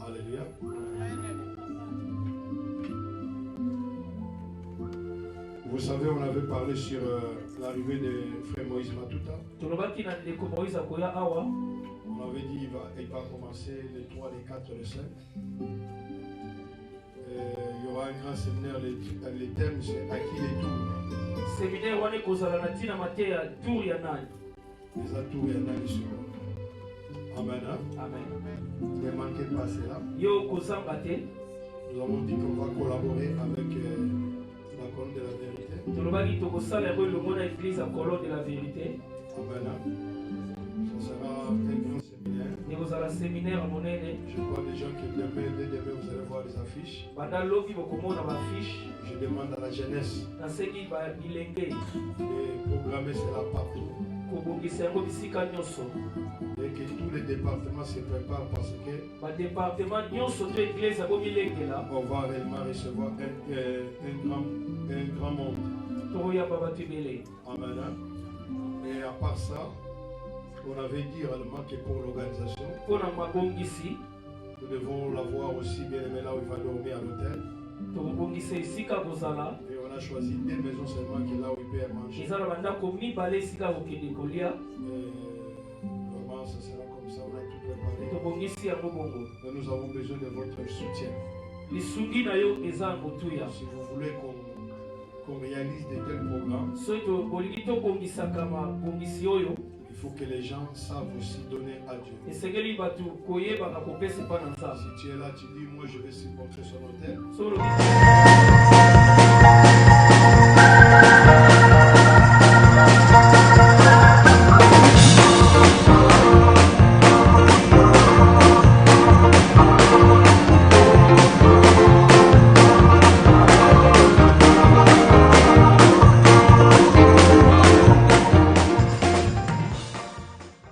Alléluia. Vous savez, on avait parlé sur l'arrivée de frère Moïse Matuta. On avait dit il va commencer le 3, le 4, le 5. Il y aura un grand séminaire, le thème c'est à qui les tours. Séminaire wane kozala na tina mateya tour ya nani. Les atours ya nani sur. Amen. Amen. Ne manquez pas cela. Yo kozambate. Nous avons dit qu'on va collaborer avec la colonne de la vérité. Tolobaki tokosala ko le mona église à colonne de la vérité. Amen. Ça sera un grand séminaire. Et vous allez séminaire monene. Je vois des gens qui demain vous allez voir les affiches. Banda lobi bokomona ma affiche. Je demande à la jeunesse de programmer cela partout. Et que tous les départements se préparent parce que on va réellement recevoir un grand monde. Amen. Et à part ça, on avait dit réellement que pour l'organisation, nous devons l'avoir aussi bien aimé là où il va dormir à l'hôtel. Et on a a choisi 2 maisons seulement qui est là où il peut manger. Vraiment, ça sera comme ça, on a tout préparé. Mais nous avons besoin de votre soutien. Si vous voulez qu'on réalise de tels programmes, il faut que les gens savent aussi donner à Dieu. Si tu es là, tu dis, moi je vais supporter son hôtel.